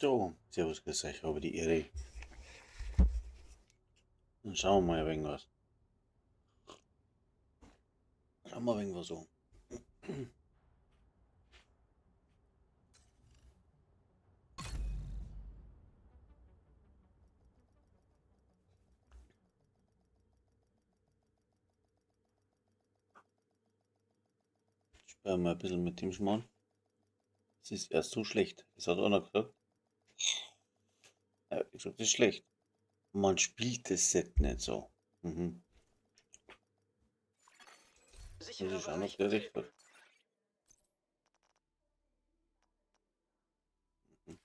So, servus, grüß euch, habe die Ehre. Dann schauen wir mal ein wenig was. Schauen wir ein wenig was an. Spielen wir mal ein bisschen mit dem Schmarrn. Es ist erst so schlecht. Das hat einer gesagt. Ja, ich gesagt, das ist schlecht. Man spielt das Set nicht so. Mhm. Das ist auch noch der recht hat. Mhm.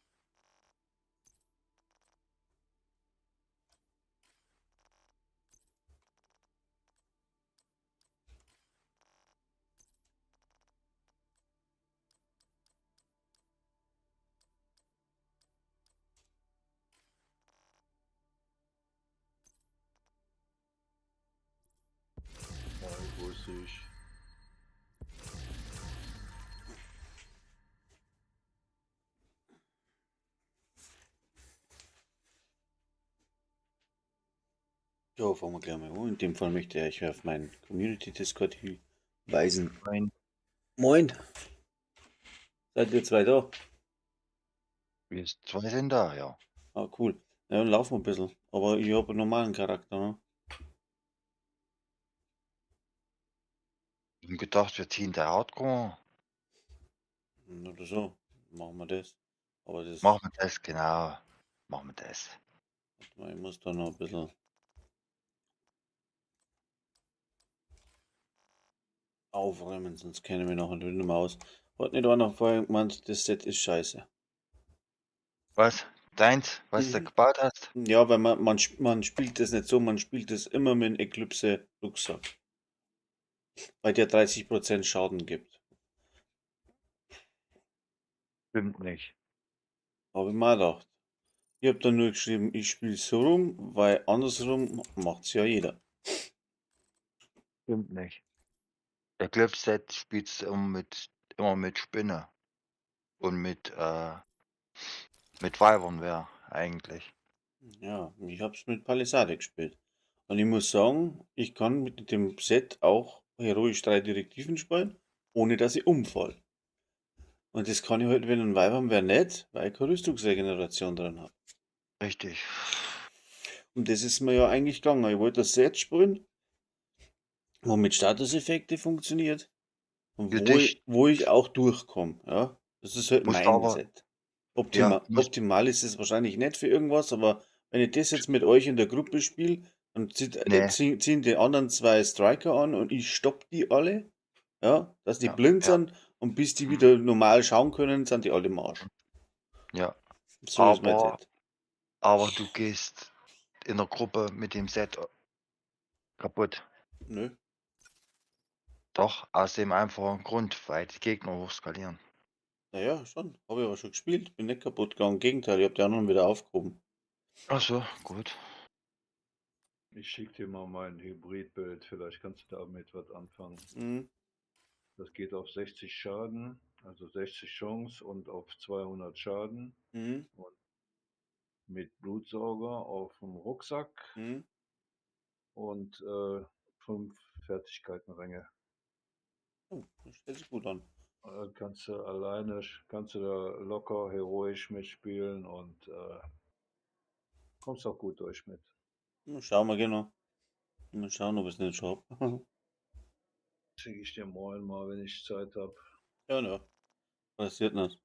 Moin, grüß dich. Ja, fangen wir gleich mal an. In dem Fall möchte ich euch auf meinen Community-Discord hinweisen. Moin. Moin, seid ihr zwei da? Wir zwei sind da, ja. Ah, cool. Ja, dann laufen wir ein bisschen. Aber ich habe einen normalen Charakter, ne? Ich hab gedacht, wir ziehen der Hardcore. Oder so. Machen wir das. Aber das, Machen wir das, genau. Machen wir das. ich muss da noch ein bisschen aufräumen, sonst kenne ich mich nachher nicht mehr aus. Hat nicht einer vorher gemeint, das Set ist scheiße. Was? Deins? Was du Mhm. gebaut hast? Ja, weil man spielt das nicht so, man spielt das immer mit einem Eclipse Rucksack, weil der 30% Schaden gibt. Stimmt nicht. Habe ich mal gedacht. Ich habe dann nur geschrieben, ich spiele so rum, weil andersrum macht's ja jeder. Stimmt nicht. Der Clipset spielst du immer mit Spinne. Und mit Wyvernware eigentlich. Ja, ich habe es mit Palisade gespielt. Und ich muss sagen, ich kann mit dem Set auch heroisch 3 Direktiven spielen, ohne dass ich umfall. Und das kann ich halt, wenn ein Weibern wäre nicht, weil ich keine Rüstungsregeneration drin habe. Richtig. Und das ist mir ja eigentlich gegangen. Ich wollte das Set spielen, wo mit Statuseffekte funktioniert und Für wo dich ich auch durchkomme. Ja? Das ist halt musst du mein aber, Set. ja, Optimal ist es wahrscheinlich nicht für irgendwas, aber wenn ich das jetzt mit euch in der Gruppe spiele, dann nee, ziehen die anderen zwei Striker an und ich stopp die alle, ja, dass die ja, blind ja, sind und bis die wieder normal schauen können, sind die alle im Arsch. ja. So ist mein Aber, Set. aber du gehst in der Gruppe mit dem Set kaputt. Nö. Doch, aus dem einfachen Grund, weil die Gegner hochskalieren. Naja, schon. Habe ich aber schon gespielt. Bin nicht kaputt gegangen. Im Gegenteil, ich habe die anderen wieder aufgehoben. Ach so, gut. Ich schicke dir mal mein Hybridbild, vielleicht kannst du damit was anfangen. Mhm. Das geht auf 60 Schaden, also 60 Chance und auf 200 Schaden Mhm. und mit Blutsauger auf dem Rucksack Mhm. und 5 Fertigkeitenränge. Oh, das stellt sich gut an. Kannst du alleine, kannst du da locker heroisch mitspielen und kommst auch gut durch mit. Mal schauen wir genau. Mal schauen, ob ich es nicht schon hab. Schicke ich dir morgen mal, wenn ich Zeit habe. Ja, ja. Passiert nicht.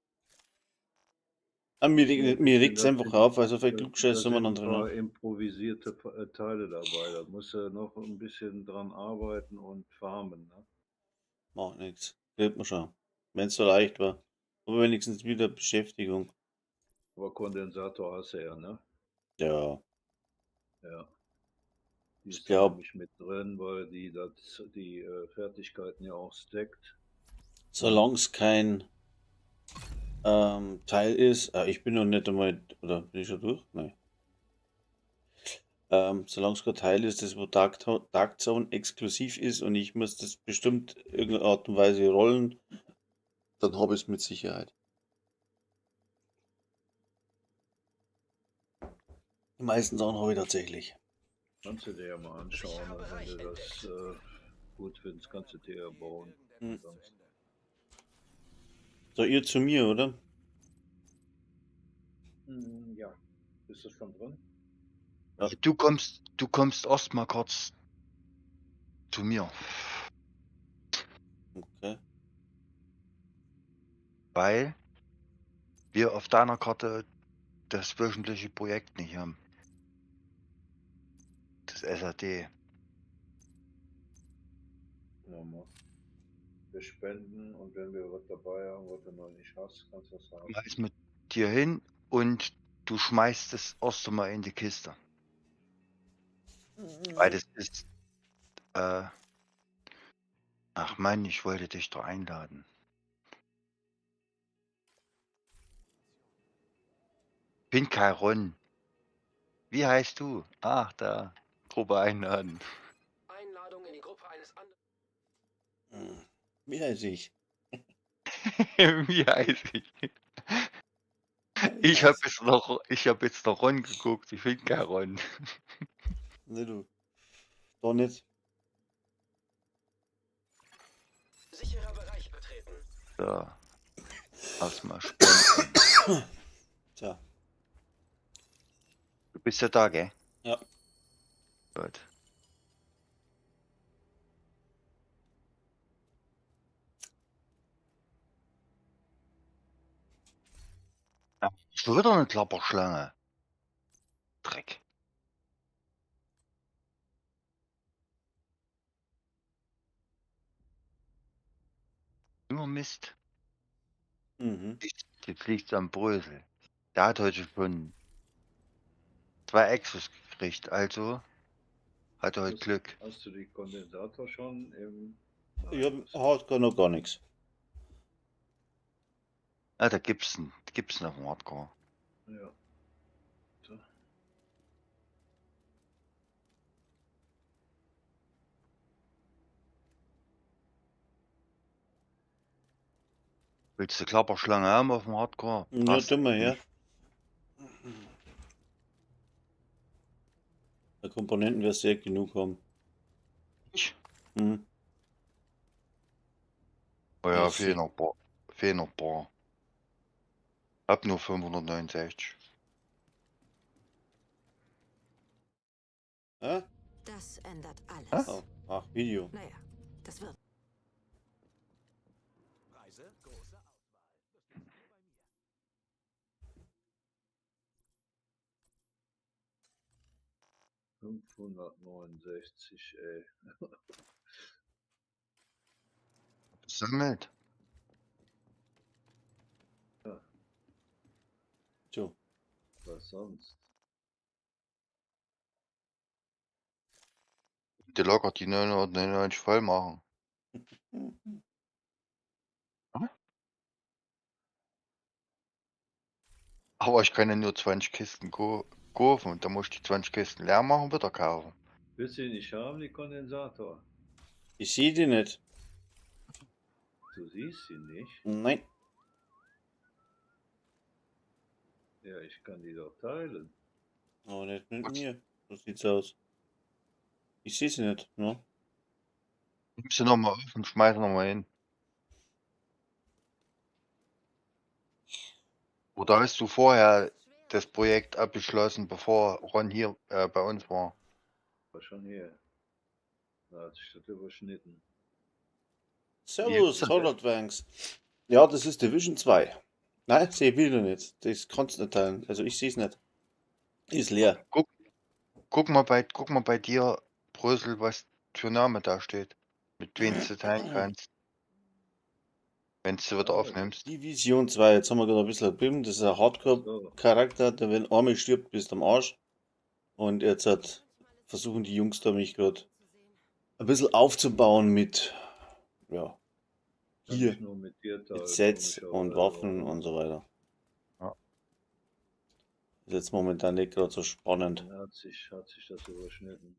Nee, Mir regt es einfach auf, weil so viel da Klugscheiße sind man ein drin paar hat. improvisierte Teile dabei. Da musst du noch ein bisschen dran arbeiten und farmen. Ne? Macht nichts. Kriegt man schon. Wenn es so leicht war. Aber wenigstens wieder Beschäftigung. Aber Kondensator hast du ja, ne? Ja, Ja. Die ich ist da glaube, nämlich mit drin, weil die Fertigkeiten ja auch stackt. Und solange es kein Teil ist, ich bin noch nicht einmal, oder bin ich schon durch? Nein. Solange es kein Teil ist, das wo Dark Zone exklusiv ist und ich muss das bestimmt irgendeine Art und Weise rollen, dann habe ich es mit Sicherheit. Meistens auch noch wieder tatsächlich. Kannst du dir ja mal anschauen und wenn du das gut findest, kannst du dir ja bauen. Hm. Sonst. So, ihr zu mir, oder? Ja, bist du schon drin? Ja. Du kommst erst mal kurz zu mir, Okay. weil wir auf deiner Karte das wöchentliche Projekt nicht haben. Das SAD. Nochmal. Wir spenden und wenn wir was dabei haben, was du noch nicht hast, kannst du das haben. Schmeiß mit dir hin und du schmeißt es erst einmal in die Kiste. Weil das ist, ach Mann, ich wollte dich doch einladen. Bin kein Ron. Wie heißt du? Ach, da. Gruppe einladen. Einladung in die Gruppe eines anderen. Wie heiß ich? Wie heiß ich? Ich habe jetzt noch Ron geguckt. Ich bin kein Ron. Ne, du. Doch nicht. Sicherer Bereich betreten. So. Erstmal spenden. Tja. Du bist ja da, gell? Ja. Gut. Schon wieder eine Klapperschlange. Dreck. Immer Mist. Mhm. Jetzt liegt's am Brösel. Der hat heute schon 2 Exos gekriegt, also hat er heute Glück. Hast du die Kondensator schon im... Ich hab Hardcore noch gar nichts. Ah, da gibt's noch einen Hardcore. Ja. So. Willst du Klapperschlange haben auf dem Hardcore? Ja, Passt tu mal her. nicht. Der Komponenten wirst du genug haben. Ich? Hm. Oh ja, Ich fehlen noch ein paar. Hab nur 569. Ah? Das ändert Ah? alles. Oh. Ach, Video. Naja, das wird. Preise, große Auswahl. Das findet ihr bei mir. 569, ey. Gesammelt. Ja, So. was sonst? Die locker die 999 voll machen. Aber ich kann ja nur 20 Kisten kaufen und dann muss ich die 20 Kisten leer machen und wieder kaufen. Willst du ihn nicht haben, die Kondensator? Ich sehe die nicht. Du siehst ihn nicht? Nein. Ja, ich kann die doch teilen. Aber nicht mit Gut. mir. So sieht's aus. Ich sehe sie nicht, ne? Nimm sie nochmal auf und schmeiß nochmal hin. Oder hast du vorher das Projekt abgeschlossen, bevor Ron hier bei uns war? War schon hier. Da hat sich das überschnitten. Servus, Jetzt? Holodwanks. Ja, das ist Division 2. Nein, sehe ich wieder nicht. Das kannst du nicht teilen. Also ich sehe es nicht. Ist leer. Guck mal bei dir, Brösel, was für Name da steht. Mit wem du teilen kannst. Wenn du wieder aufnimmst. Division 2. Jetzt haben wir gerade ein bisschen BIM. Das ist ein Hardcore-Charakter, der wenn einmal stirbt, bist am Arsch. Und jetzt versuchen die Jungs da mich gerade ein bisschen aufzubauen mit, ja, Kann hier, ich nur mit dir teilen, mit Sets komischerweise, und Waffen aber und so weiter. Ja. Ist jetzt momentan nicht gerade so spannend. dann hat sich das überschnitten.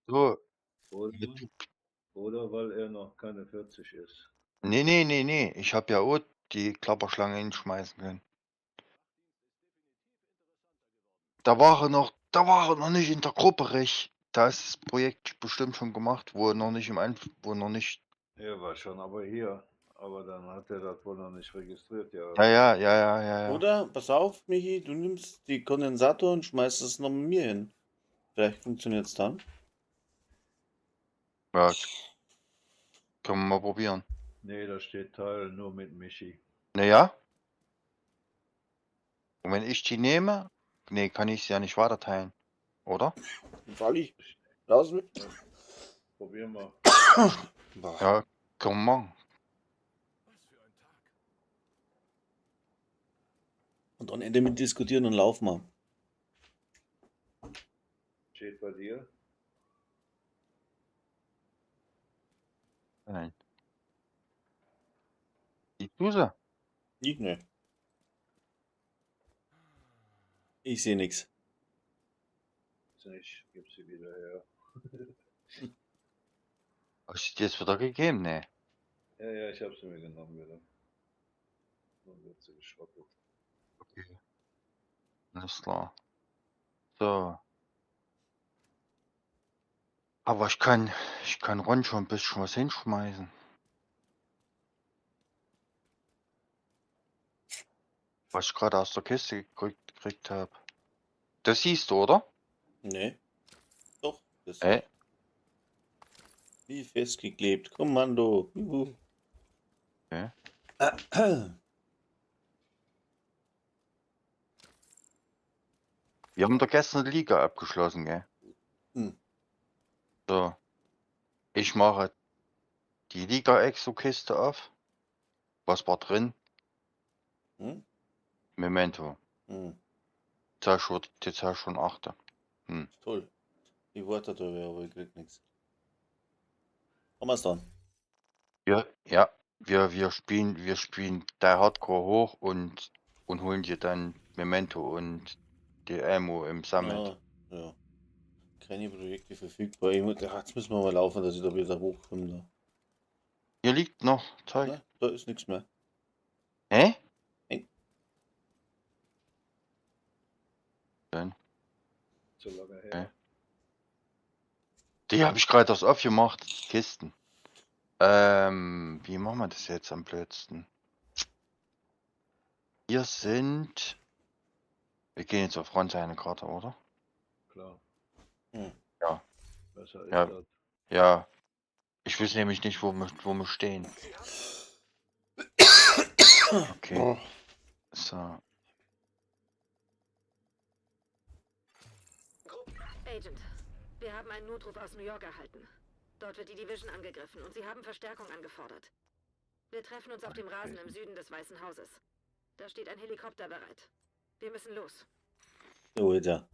So. Oder weil er noch keine 40 ist. Nee. Ich hab ja auch die Klapperschlange hinschmeißen können. Da war er noch nicht in der Gruppe, Rech. Da ist das Projekt bestimmt schon gemacht, wo er noch nicht wo er noch nicht. Er war schon aber hier. Aber dann hat er das wohl noch nicht registriert, ja. Ja. Oder, pass auf, Michi, du nimmst die Kondensator und schmeißt es noch mit mir hin. Vielleicht funktioniert es dann. Ja, können wir mal probieren. Nee, da steht Teil nur mit Michi. Naja. Und wenn ich die nehme, nee, kann ich sie ja nicht weiterteilen. Oder? Fall ich. Raus mit. Probier mal. Boah. Ja, können wir machen. Und dann Ende mit diskutieren und laufen wir. Steht bei dir? Nein. Die Duse. Ich ne. Ich sehe nichts. Ich gib sie wieder her. Hast du die jetzt wieder gegeben? Nee. Ja, ich hab sie mir genommen wieder. Dann wird sie geschrottet. Okay. Alles klar. So. Aber ich kann Ron schon ein bisschen was hinschmeißen. Was ich gerade aus der Kiste gekriegt habe. Das siehst du, oder? Ne. Doch. Das Ey. wie festgeklebt. Kommando. Juhu. Okay. Wir haben doch gestern die Liga abgeschlossen, gell? Hm. So. Ich mache die Liga-Exo-Kiste auf. Was war drin? Hm? Memento. Hm. Jetzt hast du schon 8. Toll. Die Worte darüber, aber ich krieg nichts. Haben wir's dann? Ja. Wir spielen der Hardcore hoch und holen dir dann Memento und die Ammo im Summit. Ja. Keine Projekte verfügbar. Jetzt müssen wir mal laufen, dass ich da wieder hochkomme. Da. Hier liegt noch Zeug. Na, da ist nichts mehr. Hä? Nein. Dann. So lange her. Okay. Die habe ich gerade erst aufgemacht, die Kisten. Wie machen wir das jetzt am blödsten? Wir gehen jetzt auf Ron seine Karte, oder? Klar. Hm. Ja. Besser ist Ja. das. Ja. Ich weiß nämlich nicht, wo wir stehen. Okay. Oh. So. Agent, wir haben einen Notruf aus New York erhalten. Dort wird die Division angegriffen und sie haben Verstärkung angefordert. Wir treffen uns auf dem Rasen im Süden des Weißen Hauses. Da steht ein Helikopter bereit. Wir müssen los. So, ja.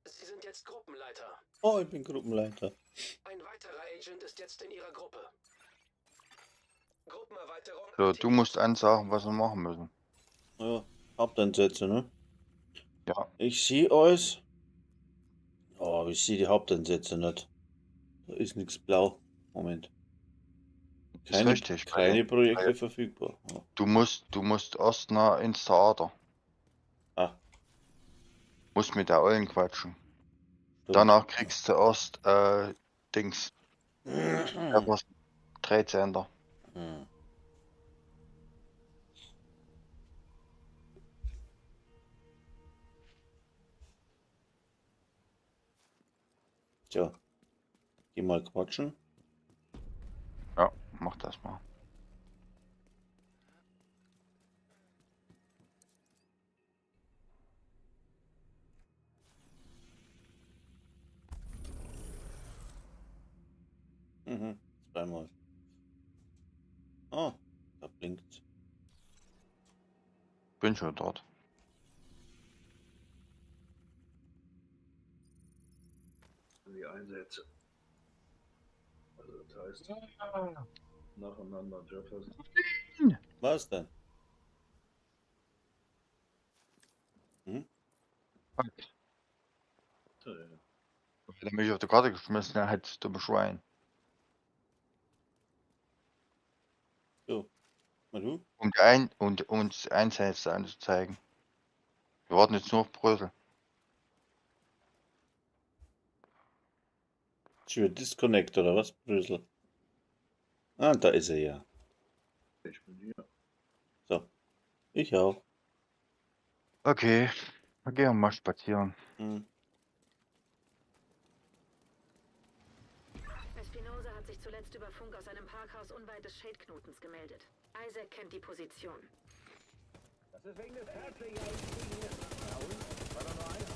Sie sind jetzt Gruppenleiter. Oh, ich bin Gruppenleiter. Ein weiterer Agent ist jetzt in Ihrer Gruppe. Gruppenerweiterung. So, du aktiviert. musst ansagen, was wir machen müssen. Ja, Hauptansätze, ne? Ja. Ich sehe euch. Oh, aber ich sehe die Hauptansätze nicht. Da ist nichts blau. Moment. Ist richtig. Keine Projekte verfügbar. Ja. Du musst erst ins Theater. Ah. Musst mit der Ollen quatschen. Stimmt. Danach kriegst du erst Dings. Etwas 13. Hm. Tja. Geh mal quatschen. Ja, mach das mal. Mhm. Zweimal. Ah, da blinkt. Bin schon dort. Die Einsätze. Also das heißt, nacheinander Jefferson. Was denn? Hm? Wenn er mich auf die Karte geschmissen hat, hättest du Schwein. So. Na du? Um uns Einsätze anzuzeigen. Wir warten jetzt nur auf Brösel. Tür Disconnect oder was, Brösel? Ah, da ist er ja. Ich bin hier. So, ich auch. Okay, dann gehen wir mal spazieren. Hm. Espinosa hat sich zuletzt über Funk aus einem Parkhaus unweit des Shade-Knotens gemeldet. Isaac kennt die Position. Das ist wegen des Herzlichen. War da nur einer?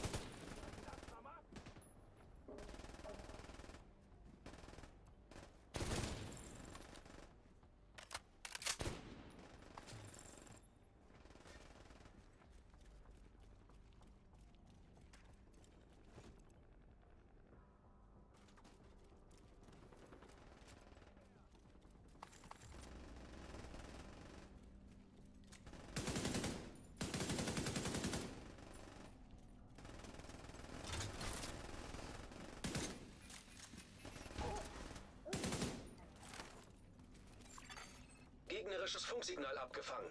Gegnerisches Funksignal abgefangen.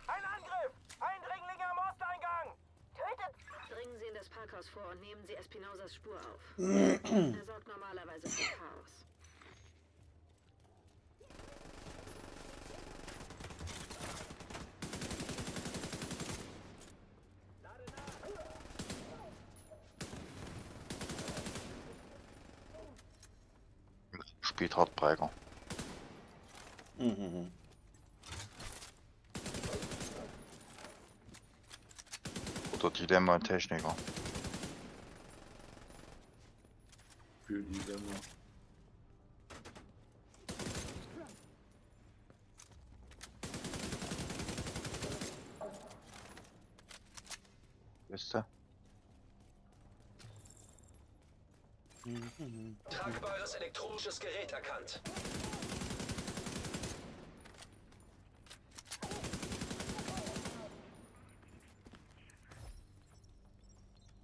Ein Angriff! Eindringlinge am Osteingang! Tötet! Dringen Sie in das Parkhaus vor und nehmen Sie Espinosas Spur auf. Er sorgt normalerweise für Chaos. Spielt Hartbreaker. Mhm. Oder Dilemma-Techniker. Für die Dämmer. Wisst ihr? Mhm. Tragbares elektronisches Gerät erkannt.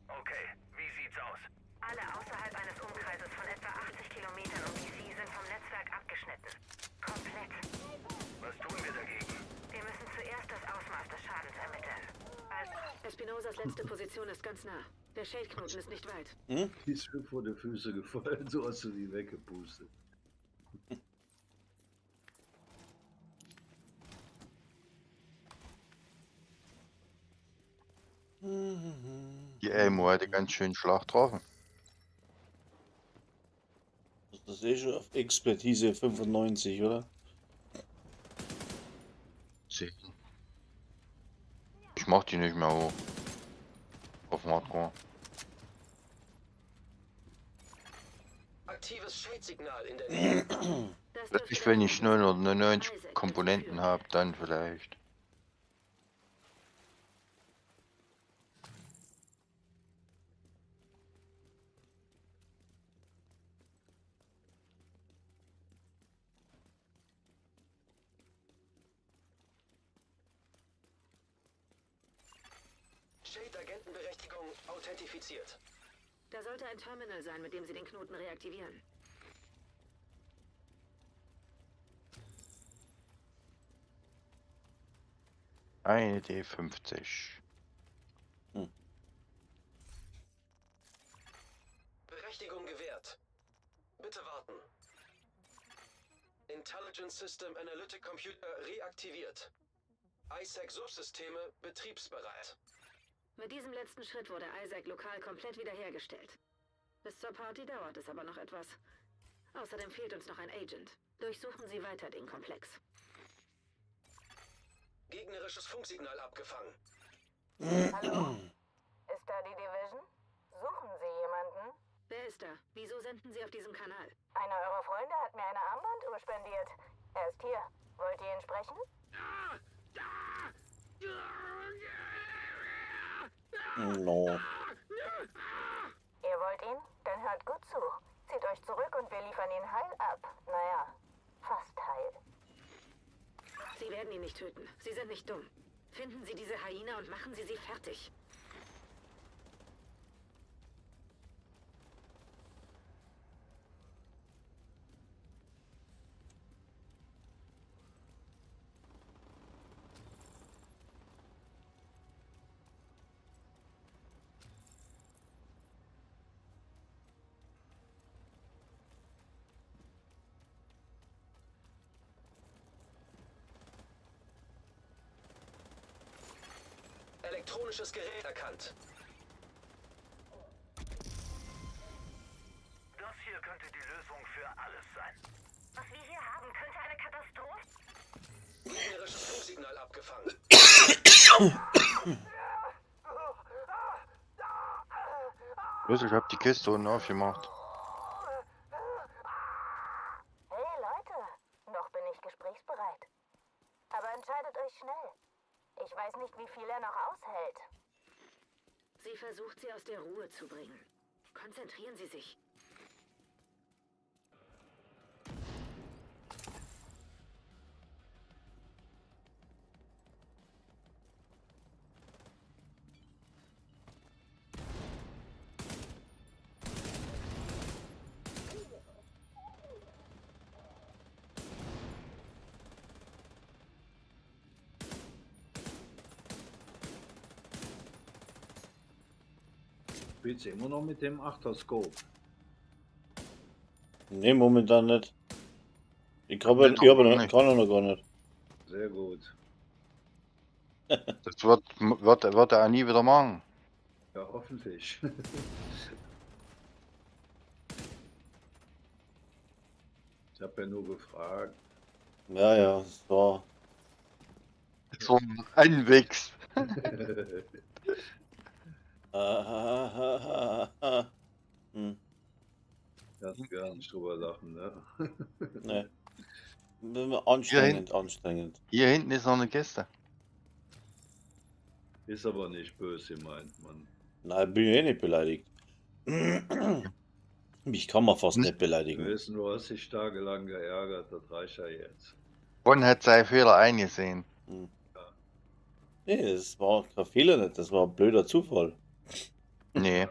Okay, wie sieht's aus? Alle außerhalb eines Umkreises von etwa 80 Kilometern um DC sind vom Netzwerk abgeschnitten. Komplett. Was tun wir dagegen? Wir müssen zuerst das Ausmaß des Schadens ermitteln. Espinosas letzte Position ist ganz nah. Der Shade-Knoten ist nicht weit. Die ist mir vor die Füße gefallen, so hast du die weggepustet. Die Elmo hätte ganz schön Schlag getroffen. Das ist eh schon auf Expertise 95, oder? 10. Ich mach die nicht mehr hoch. Auf Hardcore. Aktives Shade-Signal in der Nähe. Das dürfte Ich, der wenn ich Fokus sein. 999 Isaac wird Komponenten führen. habe, dann vielleicht. Shade-Agentenberechtigung authentifiziert. Da sollte ein Terminal sein, mit dem Sie den Knoten reaktivieren. Eine D50. Berechtigung gewährt. Bitte warten. Intelligence System Analytic Computer reaktiviert. ISAC-Subsysteme betriebsbereit. Mit diesem letzten Schritt wurde Isaac lokal komplett wiederhergestellt. Bis zur Party dauert es aber noch etwas. Außerdem fehlt uns noch ein Agent. Durchsuchen Sie weiter den Komplex. Gegnerisches Funksignal abgefangen. Hallo? Ist da die Division? Suchen Sie jemanden? Wer ist da? Wieso senden Sie auf diesem Kanal? Einer eurer Freunde hat mir eine Armbanduhr spendiert. Er ist hier. Wollt ihr ihn sprechen? No. Ihr wollt ihn? Dann hört gut zu. Zieht euch zurück und wir liefern ihn heil ab. Naja, fast heil. Sie werden ihn nicht töten. Sie sind nicht dumm. Finden Sie diese Hyäne und machen Sie sie fertig. Elektronisches Gerät erkannt. Das hier könnte die Lösung für alles sein. Was wir hier haben, könnte eine Katastrophe. Gegnerisches Funksignal abgefangen. Brösel, ich hab die Kiste unten aufgemacht. Hey Leute, noch bin ich gesprächsbereit. Aber entscheidet euch schnell. Ich weiß nicht, wie viel er noch aushält. Sie versucht, sie aus der Ruhe zu bringen. Konzentrieren Sie sich. Spielst du immer noch mit dem 8er Scope? Nee, momentan nicht. Ich Nee, habe doch ich habe noch noch, nicht. kann er noch gar nicht. Sehr gut. Das wird er auch nie wieder machen. Ja, hoffentlich. Ich habe ja nur gefragt. Ja, ja, es war. So ein Anwächs. Hm, Kannst gar nicht drüber lachen, ne? ne. Anstrengend, anstrengend. Hier hinten ist noch eine Kiste. Ist aber nicht böse gemeint, Mann. Nein, bin ich eh nicht beleidigt. Mich kann man fast nicht Wir beleidigen. wissen, du hast dich tagelang geärgert, das reicht ja jetzt. Bonn hat seinen Fehler eingesehen. Nee, das war kein Fehler nicht, das war ein blöder Zufall. Nee.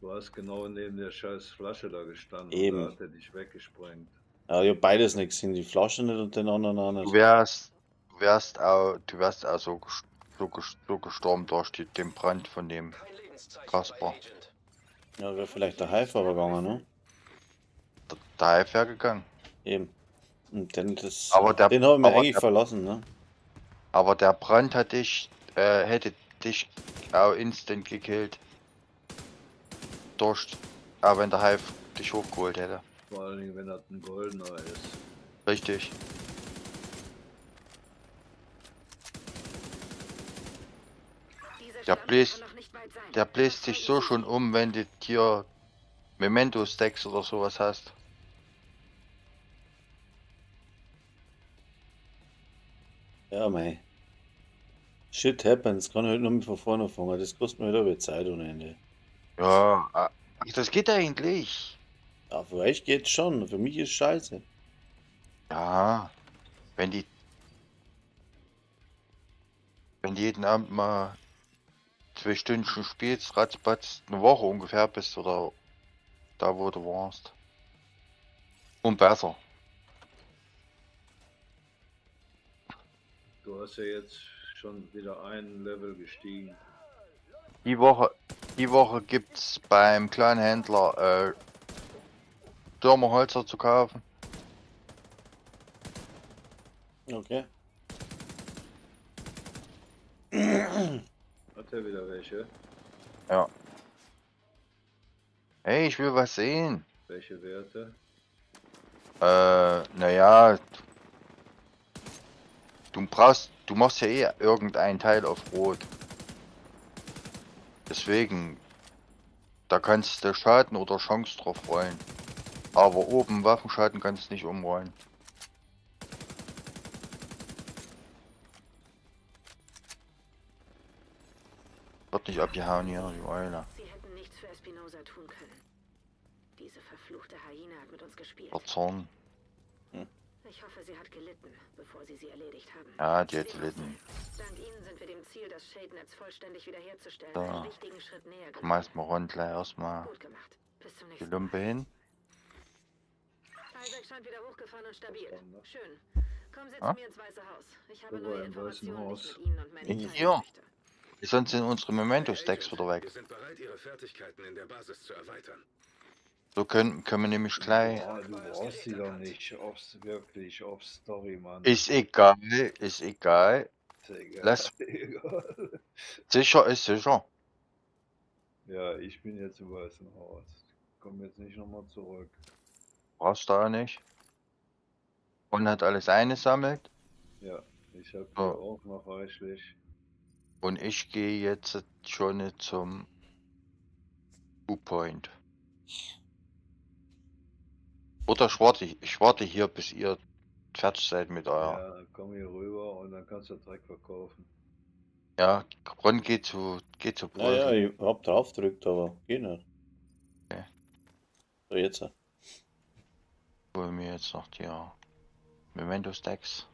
Du hast genau neben der scheiß Flasche da gestanden Eben. und da hat er dich weggesprengt. Ja, ich hab beides nicht gesehen, die Flasche nicht und den anderen auch Du nicht. wärst auch so gestorben durch den Brand von dem. Kein Lebenszeichen Kasper. bei Agent. Ja, wäre vielleicht der Haifahrer gegangen, ne? Der Hive wäre gegangen. Eben. Und den, das, Aber der- den haben wir aber eigentlich der- verlassen, ne? Aber der Brand hätte dich auch instant gekillt. Auch wenn der Hive dich hochgeholt hätte. Vor allen Dingen, wenn das ein goldener ist. Richtig. Diese Der Stadt bläst- kann noch nicht weit sein. Der bläst sich so schon um, wenn du hier Memento-Stacks oder sowas hast. Ja, mei. Shit happens, kann ich heute noch mit von vorne fangen. Das kostet mir wieder Zeit ohne Ende. Ja, ach, das geht eigentlich. Ja, für euch geht's schon, für mich ist scheiße. Ja, wenn die jeden Abend mal 2 Stündchen spielst, ratzfatz eine Woche ungefähr bist oder da, wo du warst. Und besser. Du hast ja jetzt schon wieder ein Level gestiegen. Die Woche gibt's beim kleinen Händler Stürmerholzer zu kaufen. Okay. Hat er wieder welche? Hey, ich will was sehen. Welche Werte? Naja. Du machst ja eh irgendeinen Teil auf Rot. Deswegen, da kannst du Schaden oder Chance drauf rollen. Aber oben Waffenschaden kannst du nicht umrollen. Wird nicht abgehauen hier, die Eule. Sie hätten nichts für Espinosa tun können. Diese verfluchte Hyäne hat mit uns gespielt. Der Zorn. Ich hoffe, sie hat gelitten, bevor sie erledigt haben. Ja, die hat gelitten. Dank Ihnen sind wir dem Ziel, das Shade-Netz vollständig wiederherzustellen, Ja. einen wichtigen Schritt näher gekommen. Schmeiß mal Ron gleich erstmal Gut gemacht. Bis zum die nächsten Mal. Lumpe hin. Isaac scheint wieder hochgefahren und stabil. Schön. Kommen Sie Ja? zu mir ins Weiße Haus. Ich habe Wo neue war im Weißen Informationen, die Haus? ich mit Ihnen und Manny teilen Ja. möchte. Sonst sind unsere Memento-Stacks wieder weg. Wir sind bereit, Ihre Fertigkeiten in der Basis zu erweitern. So können wir nämlich gleich. Ah, du brauchst die doch nicht. Wirklich, auf Story, Mann. Ist egal, ist egal. Ist egal. Lass- Egal. Sicher ist sicher. Ja, ich bin jetzt im Weißen Haus. Komm jetzt nicht nochmal zurück. Brauchst du auch nicht. Und hat alles eingesammelt. Ja, ich habe So. hier auch noch reichlich. Und ich gehe jetzt schon zum U-Point. Oder ich warte hier, bis ihr fertig seid mit euer. Ja, komm hier rüber und dann kannst du Dreck verkaufen. Ja, Ron geht zu Naja, Brösel. ich hab drauf gedrückt, aber geht nicht. Okay. So, jetzt. Hol mir jetzt noch die Memento Stacks.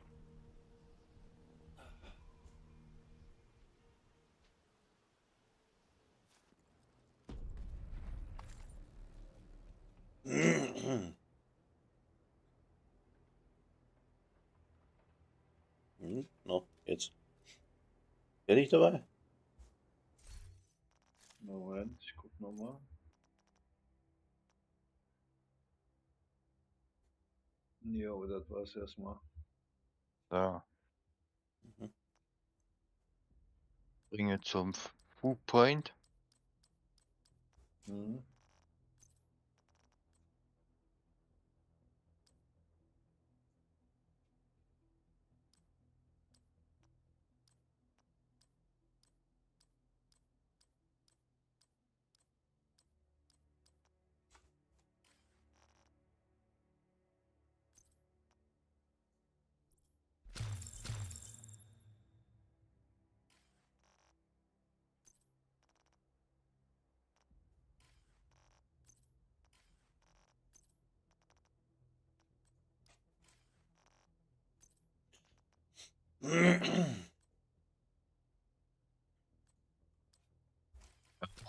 No, jetzt. Bin ich dabei? Moment, ich guck nochmal. Jo, das war's erstmal. So. Mhm. Bringe zum U-Point. Mhm.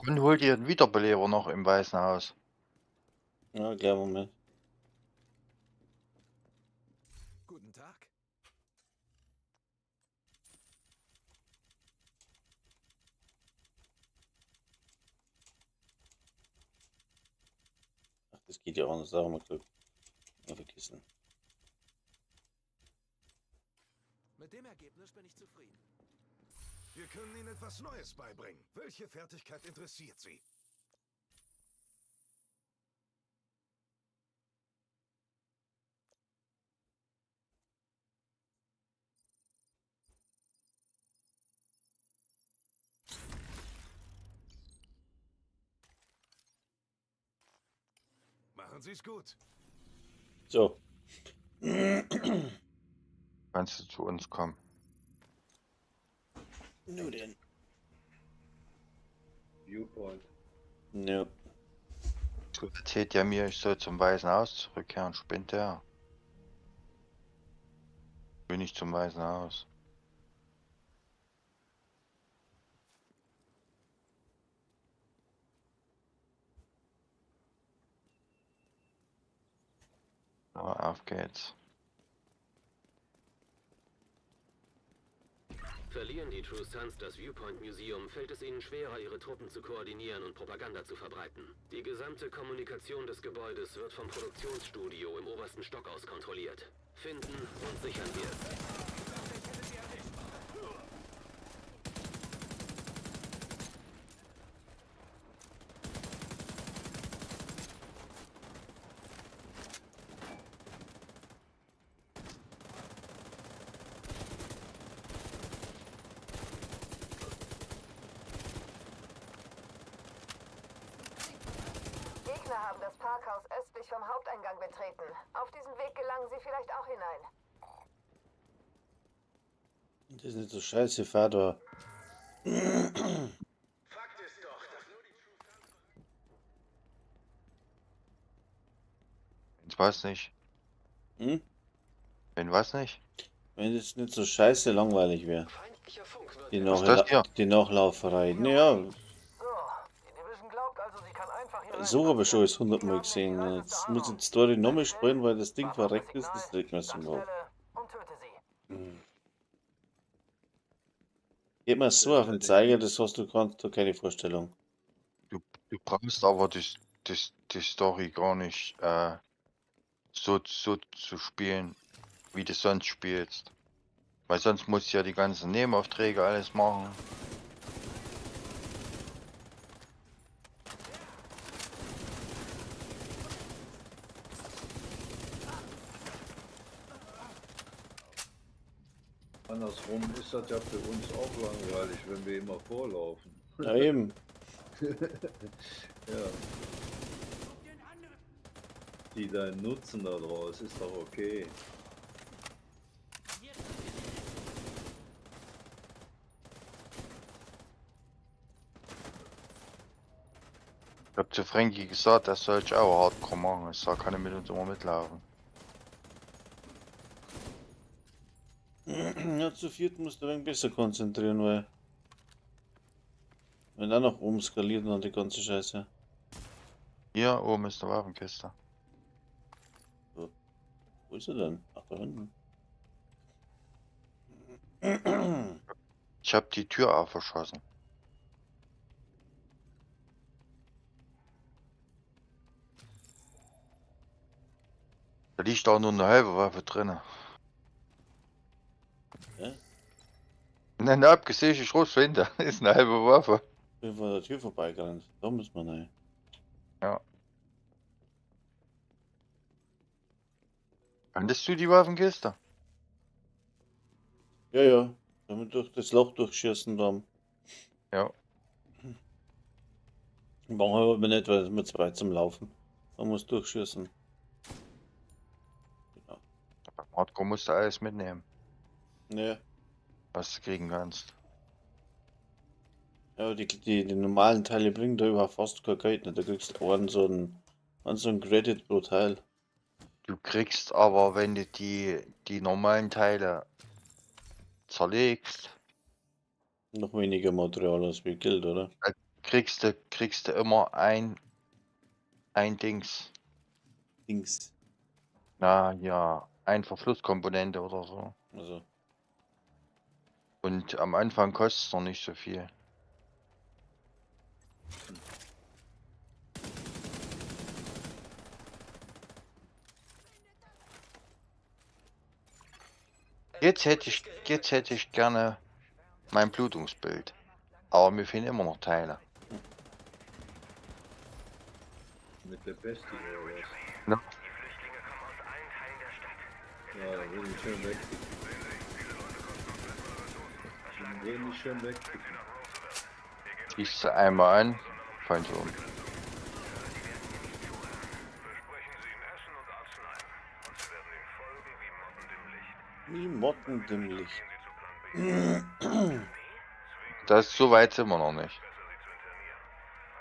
Und hol dir einen Wiederbeleber noch im Weißen Haus. Ja, klar, Moment. Guten Tag. Ach, das geht ja auch anders. Sagen wir Glück. Mal vergessen. Mit dem Ergebnis bin ich zufrieden. Wir können Ihnen etwas Neues beibringen. Welche Fertigkeit interessiert Sie? Machen Sie es gut. So. Kannst du zu uns kommen. Nur denn. Viewpoint. No. So erzählt ja mir, ich soll zum Weißen Haus zurückkehren. Spinnt der? Bin ich zum Weißen Haus. So, auf geht's. Verlieren die True Sons das Viewpoint Museum, fällt es ihnen schwerer, ihre Truppen zu koordinieren und Propaganda zu verbreiten. Die gesamte Kommunikation des Gebäudes wird vom Produktionsstudio im obersten Stock aus kontrolliert. Finden und sichern wir es. Gegner haben das Parkhaus östlich vom Haupteingang betreten. Auf diesem Weg gelangen sie vielleicht auch hinein. Das ist nicht so scheiße, Vater. Fakt ist doch, dass nur die True Sons... Wenn's was nicht. Hm? Wenn was nicht. Wenn es nicht so scheiße langweilig wäre. Feindlicher Funk wird Die, Was ist das hier? die Nachlauferei. Naja, So, die Division glaubt also, sie kann einfach hier so habe ich schon das 100-mal gesehen. Jetzt muss ich die Story nochmal spielen, weil das Ding verreckt ist. Das regt mir so auf. und töte sie. Geht mir so auf den Zeiger, das hast du keine Vorstellung. Du brauchst aber die Story gar nicht so zu spielen, wie du sonst spielst. Weil sonst muss ich ja die ganzen Nebenaufträge alles machen. Andersrum ist das ja für uns auch langweilig, wenn wir immer vorlaufen. Ja, eben. Ja. Die deinen Nutzen daraus ist doch okay. Ich hab zu Frankie gesagt, das soll ich auch Hardcore machen. Ich sag, kann er mit uns immer mitlaufen. Ja, zu viert musst du ein wenig besser konzentrieren, weil wenn er noch umskaliert und die ganze Scheiße. Hier oben ist eine Waffenkiste. Wo ist er denn? Ach, da hinten. Ich hab die Tür aufgeschossen. Da liegt auch nur eine halbe Waffe drin. Ja? Nein, abgesehen, ich raus hinter. Ist eine halbe Waffe. Bin von der Tür vorbeigerannt. Da muss man rein. Kanntest du die Waffenkiste? Ja, ja. Damit durch das Loch durchschießen dann. Ja. Machen wir aber nicht, weil wir zwei zum Laufen. Man muss durchschießen. Genau. Hardcore musst du alles mitnehmen, Ja. was du kriegen kannst. Ja, die normalen Teile bringen da überhaupt fast kein Geld nicht. Da kriegst du an so ein Credit pro Teil. Du kriegst aber, wenn du die normalen Teile zerlegst, Noch weniger Material als wie Geld, oder? kriegst du immer ein Dings. Dings. Na ja, ein Verschlusskomponente oder so. Also, Und am Anfang kostet es noch nicht so viel. Jetzt hätte ich gerne mein Blutungsbild. Aber mir fehlen immer noch Teile. Mit der Bestie oder was? Ja. Ja, da will ich schön wegkicken. Den will ich schön wegkicken. Schießt sie einmal an, fallen sie um. wie Motten im Licht. Das so weit sind wir noch nicht.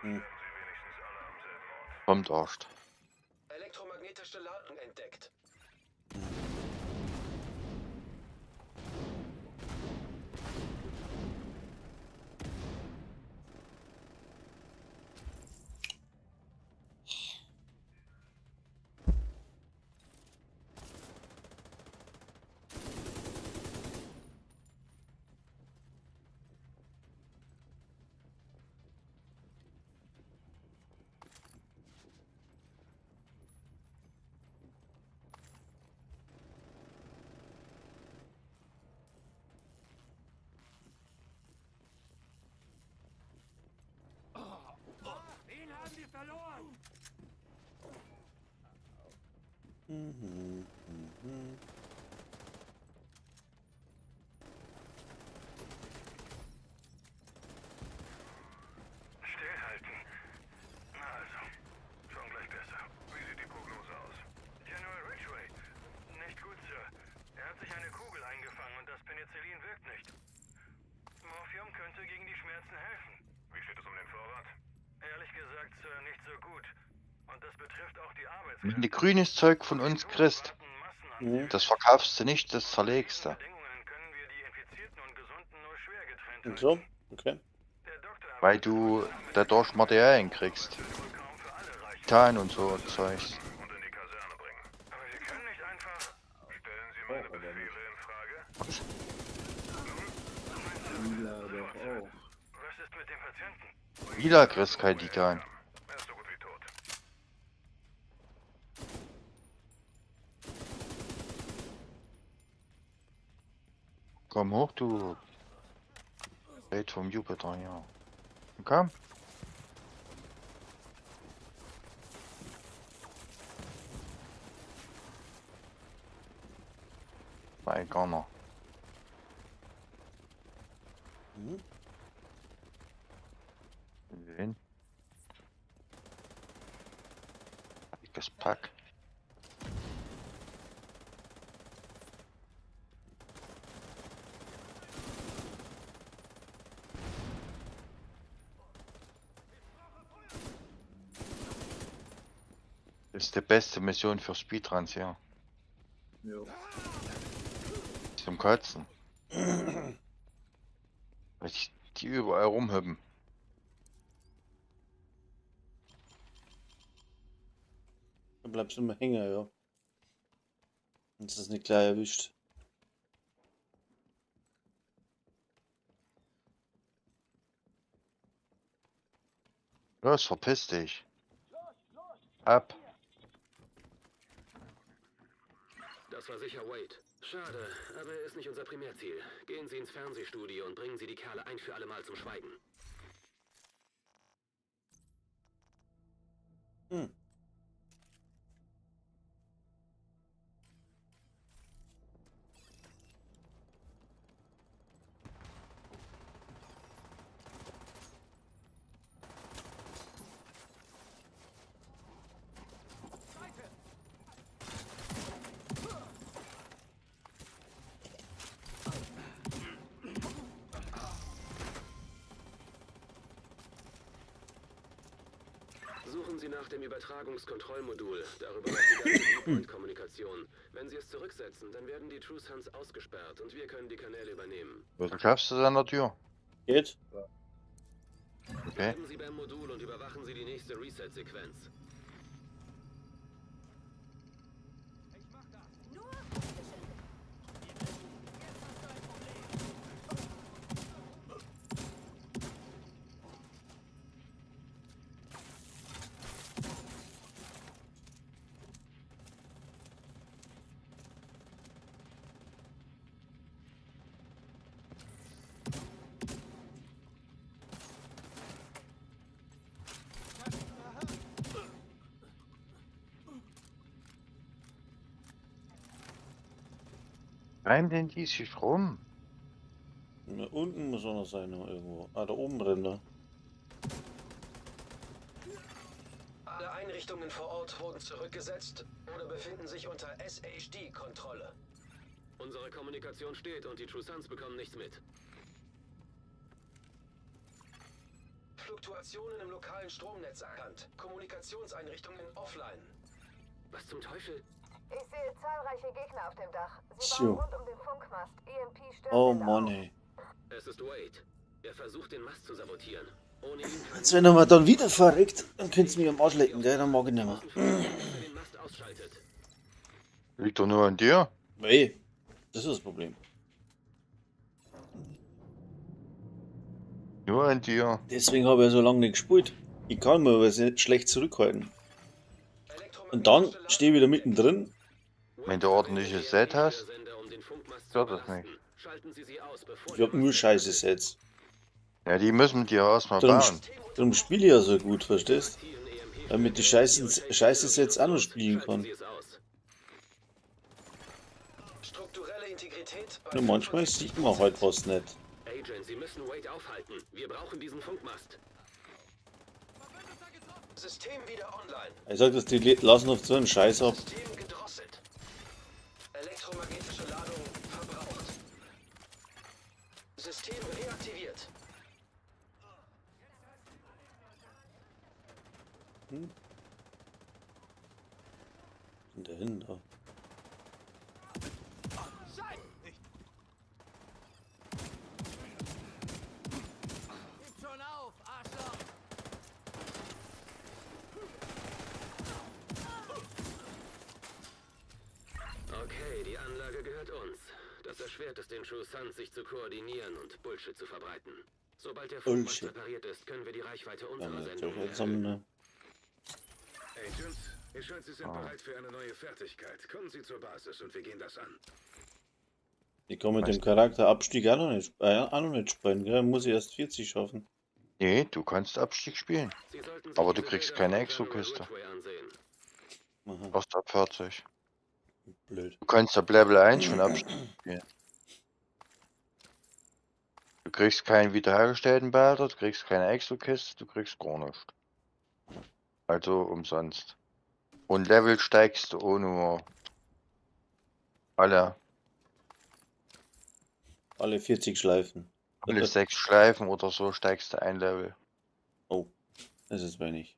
Hm. Kommt erst. Elektromagnetische Ladung entdeckt. Wen haben wir verloren? Mhm. Mhm. Stillhalten. Na also, schon gleich besser. Wie sieht die Prognose aus? General Ridgway. Nicht gut, Sir. Er hat sich eine Kugel eingefangen und das Penicillin wirkt nicht. Morphium könnte gegen die Schmerzen helfen. Wie steht es um den Vorrat? Ehrlich gesagt, Sir, nicht so gut. Und das betrifft auch die Arbeitskräfte. Wenn du grünes Zeug von uns kriegst, Mhm. das verkaufst du nicht, das zerlegst du. Bedingungen können wir die Infizierten und Gesunden nur schwer getrennt Und halten. so? Okay. Der Doktor Weil du dadurch Materialien kriegst. kaum für alle reichen Titan und so Zeugs. und in die Kaserne bringen. Aber wir können nicht einfach... Stellen Sie meine Befehle in Frage? Lila doch auch. Was ist mit dem Patienten? Lila kriegst kein Titan. Er ist so gut wie tot. Komm hoch, du. Welt vom Jupiter, ja. Komm. Nein, gar nicht. Mhm. Wen? Dickes Pack. Das ist die beste Mission für Speedruns hier. Jo. Zum Kotzen. Weil die überall rumhüppen. Du bleibst immer hängen, ja. Und es ist nicht klar erwischt. Los, verpiss dich. Ab. Das war sicher Wade. Schade, aber er ist nicht unser Primärziel. Gehen Sie ins Fernsehstudio und bringen Sie die Kerle ein für alle Mal zum Schweigen. Hm. Suchen Sie nach dem Übertragungskontrollmodul. Darüber läuft die ganze Viewpoint-Kommunikation. Wenn Sie es zurücksetzen, dann werden die True Sons ausgesperrt und wir können die Kanäle übernehmen. Was schaffst du an der Tür? Geht? Okay. Bleiben Sie beim Modul und überwachen Sie die nächste Reset-Sequenz. Rein denn die sich rum? Da unten muss auch noch sein, noch irgendwo. Ah, da oben brennt er. Alle Einrichtungen vor Ort wurden zurückgesetzt oder befinden sich unter SHD-Kontrolle. Unsere Kommunikation steht und die True Sons bekommen nichts mit. Fluktuationen im lokalen Stromnetz erkannt. Kommunikationseinrichtungen offline. Was zum Teufel? Ich sehe zahlreiche Gegner auf dem Dach. Sie Tjo. bauen rund um den Funkmast. EMP stört Oh Mann, ey. Es ist Wade. Er versucht, den Mast zu sabotieren. Ohne ihn kann Jetzt, wenn er mal dann wieder verreckt, dann könnt's mich am Arsch lecken, gell? Dann mag ich nicht mehr. den Mast ausschaltet. Liegt doch nur an dir. Ey, das ist das Problem. Nur an dir. Deswegen habe ich ja so lange nicht gespielt. Ich kann mir aber schlecht zurückhalten. Und dann stehe ich wieder mittendrin. Wenn du ordentliches Set hast, stört das nicht. Ich hab nur scheiße Sets. Ja, die müssen dir erstmal Darum, bauen. darum spiele ich ja so gut, verstehst? Damit die scheiße Sets auch noch spielen kann. Strukturelle Integrität. Nur manchmal sieht man halt was nicht. Agent, Sie müssen Wade aufhalten. Wir brauchen diesen Funkmast. System wieder online. Ich sag, dass die lassen auf so einen Scheiß ab. System gedrosselt. Elektromagnetische Ladung verbraucht. System reaktiviert. Und dahinter. Gib schon auf, Arschloch! Okay, die Anlage gehört uns. Das erschwert es den True Sons, sich zu koordinieren und Bullshit zu verbreiten. Sobald der Funkmast Bullshit. repariert ist, können wir die Reichweite Ja, unserer natürlich Sendung jetzt haben wir- Agents, es scheint, Sie sind bereit für eine neue Fertigkeit. Kommen Sie zur Basis und wir gehen das an. Ich kann mit Weißt dem Charakter Abstieg auch noch nicht spielen, gell? Muss ich erst 40 schaffen. Nee, du kannst Abstieg spielen. Sie sollten sich Aber du diese kriegst Bilder keine von General Exo-Kiste. Ridgway ansehen. Aha, Erst ab 40. blöd. Du kannst ab Level 1 schon Abstieg spielen. Du kriegst keinen wiederhergestellten Behälter, du kriegst keine Exo-Kiste, du kriegst gar nichts. Also umsonst. Und Level steigst du auch nur alle Alle 40 Schleifen. 6 Schleifen oder so steigst du ein Level. Oh, das ist wenig.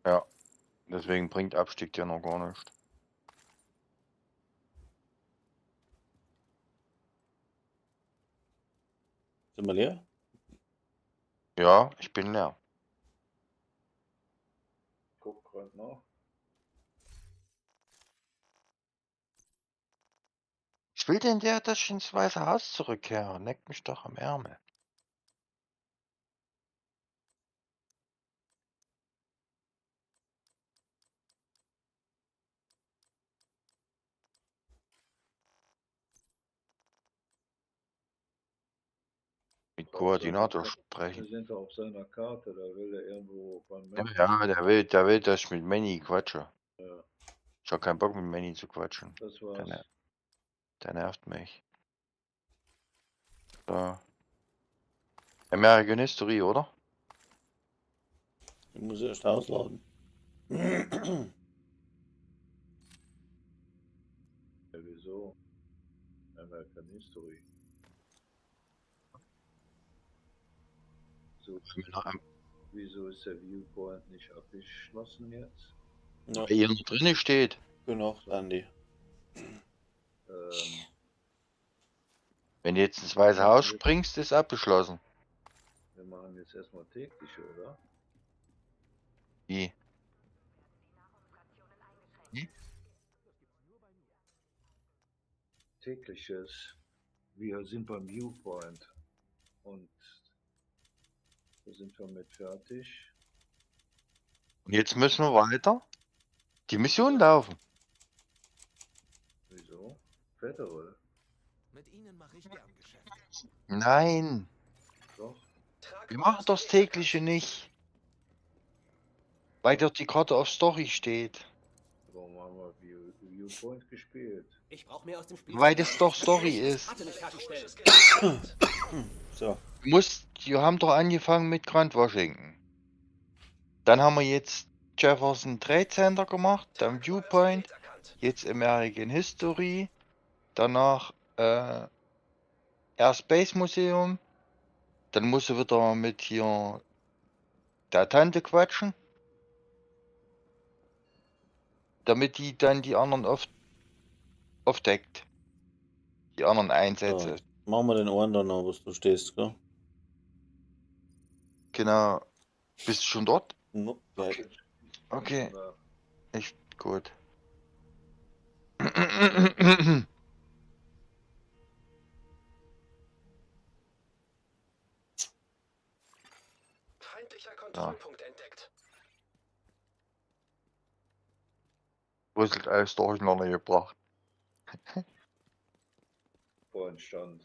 Ja. Deswegen bringt Abstieg dir noch gar nichts. Sind wir leer? Ja, ich bin leer. Guck grad nach. Was will denn der, dass ich ins Weiße Haus zurückkehre? Neckt mich doch am Ärmel. Mit Koordinator Wir sprechen. sind auf seiner Karte, da will er irgendwo beim Ja, Menschen. ja, der will, dass ich mit Manny quatsche. Ja, Ich hab keinen Bock mit Manny zu quatschen. das Der, war's. ner der nervt mich. So. American History, oder? Ich muss erst ausladen. Ja, wieso? American History. So, wieso ist der Viewpoint nicht abgeschlossen jetzt? Ja, Weil hier noch drinne steht. genau, Andi. Wenn du jetzt ins Weiße Haus springst, ist abgeschlossen. Wir machen jetzt erstmal tägliche, oder? Wie? Tägliches. Wir sind beim Viewpoint. Und da sind wir mit fertig. Und jetzt müssen wir weiter die Mission laufen. Wieso? Federal. Mit Ihnen mache ich gern Geschäfte. Nein, Doch. wir machen das tägliche nicht. Weil dort die Karte auf Story steht. Warum haben wir Viewpoint gespielt? Ich brauche mehr aus dem Spiel. Weil das doch Story ist. Warte, mich fertigstellen. So, Wir haben doch angefangen mit Grand Washington. Dann haben wir jetzt Jefferson Trade Center gemacht, dann Viewpoint, jetzt American History, danach Air Space Museum, dann musst du wieder mit hier der Tante quatschen, damit die dann die anderen aufdeckt. Die anderen Einsätze. so. Machen wir den Ohren dann noch, was du stehst, gell? Genau. Bist du schon dort? No, ja. Okay, Oder echt gut. Feindlicher Kontrollpunkt entdeckt. Rüsselt alles durcheinander gebracht. Vorentstand.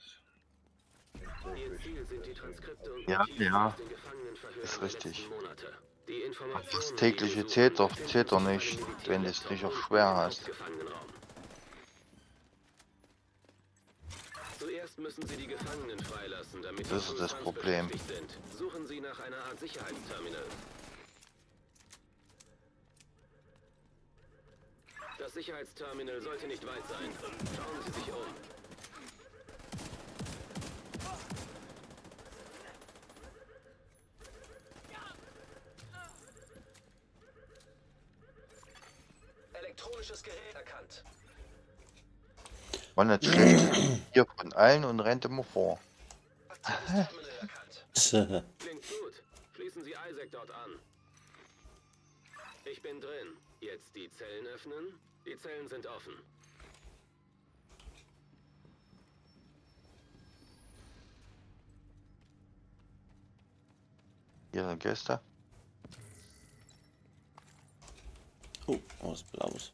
Ihr Ziel sind die Transkripte und Ja, Notizen ja. aus den Gefangenenverhören Ist der richtig. letzten Monate. Die Informationen, Das tägliche zählt doch nicht, wenn du es nicht auf schwer hast. Zuerst müssen Sie die Gefangenen freilassen, damit Das sie ist das von Trans Problem. beschäftigt sind. Suchen Sie nach einer Art Sicherheitsterminal. Das Sicherheitsterminal sollte nicht weit sein. Schauen Sie sich um. Elektronisches Gerät erkannt. Man hat schlecht hier von allen und rennt immer vor. Aktives Terminal erkannt. Klingt gut. Schließen Sie Isaac dort an. Ich bin drin. Jetzt die Zellen öffnen. Die Zellen sind offen. Hier sind Gäste. Was Blaues.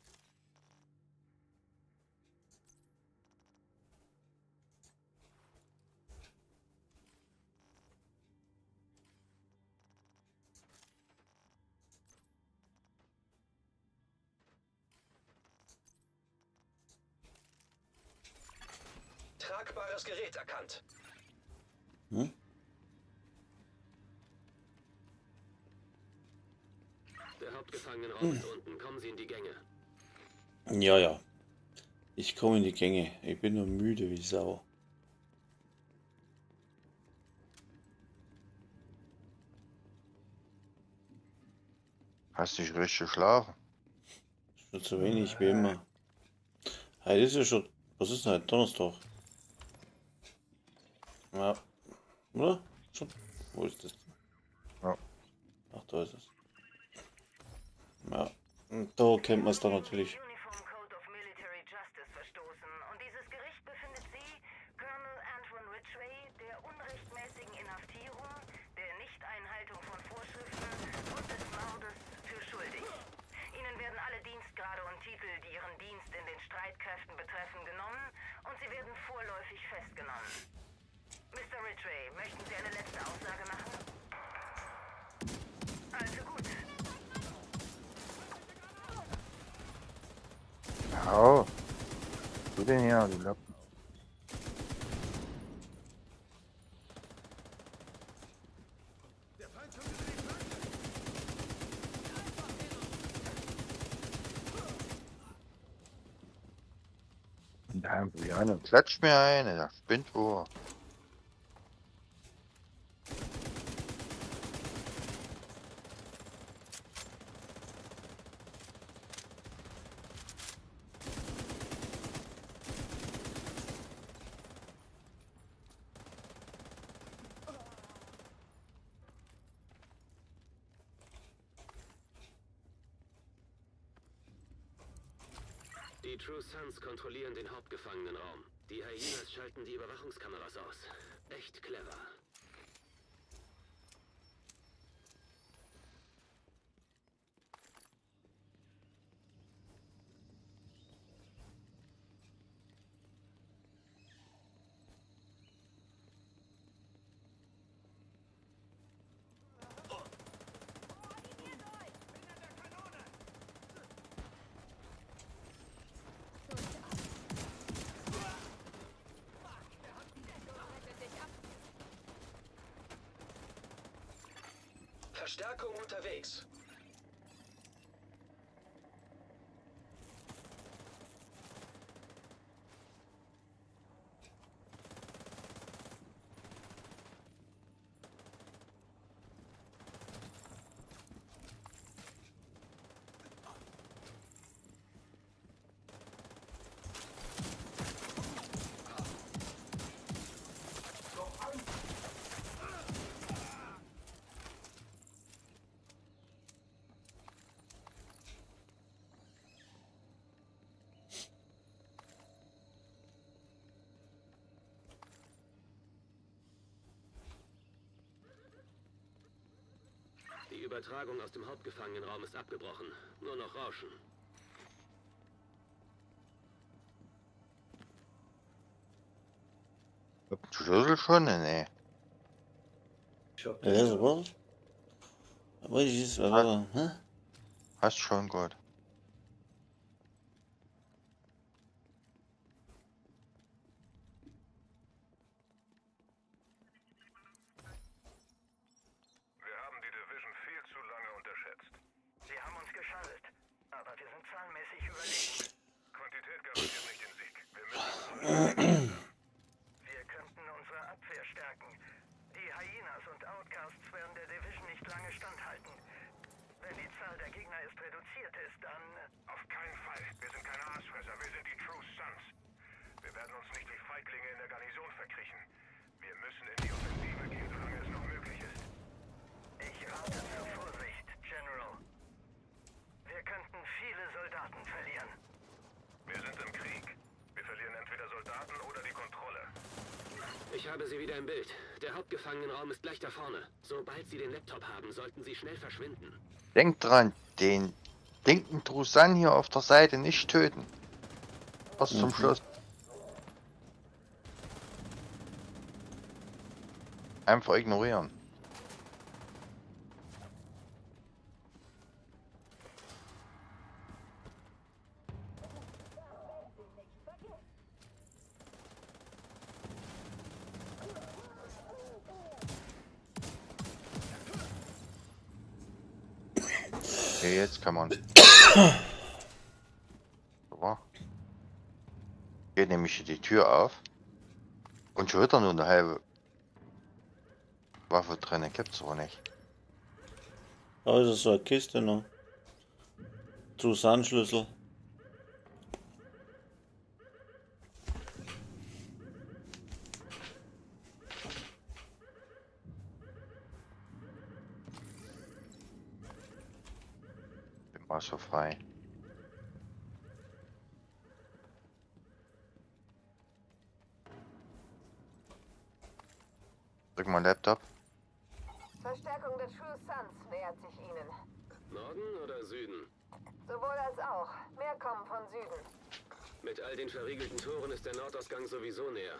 Tragbares Gerät erkannt. Hm? Der Hauptgefangenenraum ist unten. Kommen Sie in die Gänge. Ja, ja. Ich komme in die Gänge. Ich bin nur müde wie Sau. Hast nicht richtig geschlafen? Schon zu wenig wie immer. Heute ist ja schon. Was ist denn heute? Donnerstag. Ja. Oder? Schon. Wo ist das? Ja. Ach, da ist es. Ja. Und da kennt man es dann natürlich. Uniform Code of Military Justice verstoßen und dieses Gericht befindet Sie, Colonel Antoine Ridgway, der unrechtmäßigen Inhaftierung, der Nichteinhaltung von Vorschriften und des Mordes für schuldig. Ihnen werden alle Dienstgrade und Titel, die Ihren Dienst in den Streitkräften betreffen, genommen und Sie werden vorläufig festgenommen. Mr. Ridgway, möchten Sie eine letzte Aussage machen? Also gut. Ja. Du denn her, du Lappen. Und da haben wir eine. Klatscht mir eine, der spinnt wohl. Die True Sons kontrollieren den Hauptgefangenenraum. Die Hyenas schalten die Überwachungskameras aus. Echt clever. Verstärkung unterwegs. Die Übertragung aus dem Hauptgefangenenraum ist abgebrochen. Nur noch Rauschen. Schlüssel schon? Nee. Ich hab Ja, den so schon. was? Aber ich ist, aber, hä? Hast schon gut. Wir haben die Division viel zu lange unterschätzt. Sie haben uns geschaltet, aber wir sind zahlenmäßig überlegen. Quantität garantiert nicht den Sieg. Wir müssen Wir könnten unsere Abwehr stärken. Die Hyenas und Outcasts werden der Division nicht lange standhalten. Wenn die Zahl der Gegner ist reduziert ist, dann... auf keinen Fall. Wir sind keine Aasfresser, wir sind die True Sons. Wir werden uns nicht wie Feiglinge in der Garnison verkriechen. Wir müssen in die Offensive gehen, solange es noch möglich ist. Ich rate zur Vorsicht, General. Wir könnten viele Soldaten verlieren. Wir sind im Krieg. Wir verlieren entweder Soldaten oder die Kontrolle. Ich habe Sie wieder im Bild. Der Hauptgefangenenraum ist gleich da vorne. Sobald Sie den Laptop haben, sollten Sie schnell verschwinden. Denkt dran, den linken Drusan hier auf der Seite nicht töten. Was zum Schluss. Einfach ignorieren. Okay, jetzt kann man. So. Geht nämlich die Tür auf. Und schon wieder nur eine halbe Waffe drin, gibt's aber nicht. Da ist so eine Kiste noch. Zusammenschlüssel. Bin mal so frei. Drück mal Laptop. Verstärkung der True Sons nähert sich Ihnen. Norden oder Süden? Sowohl als auch. Mehr kommen von Süden. Mit all den verriegelten Toren ist der Nordausgang sowieso näher.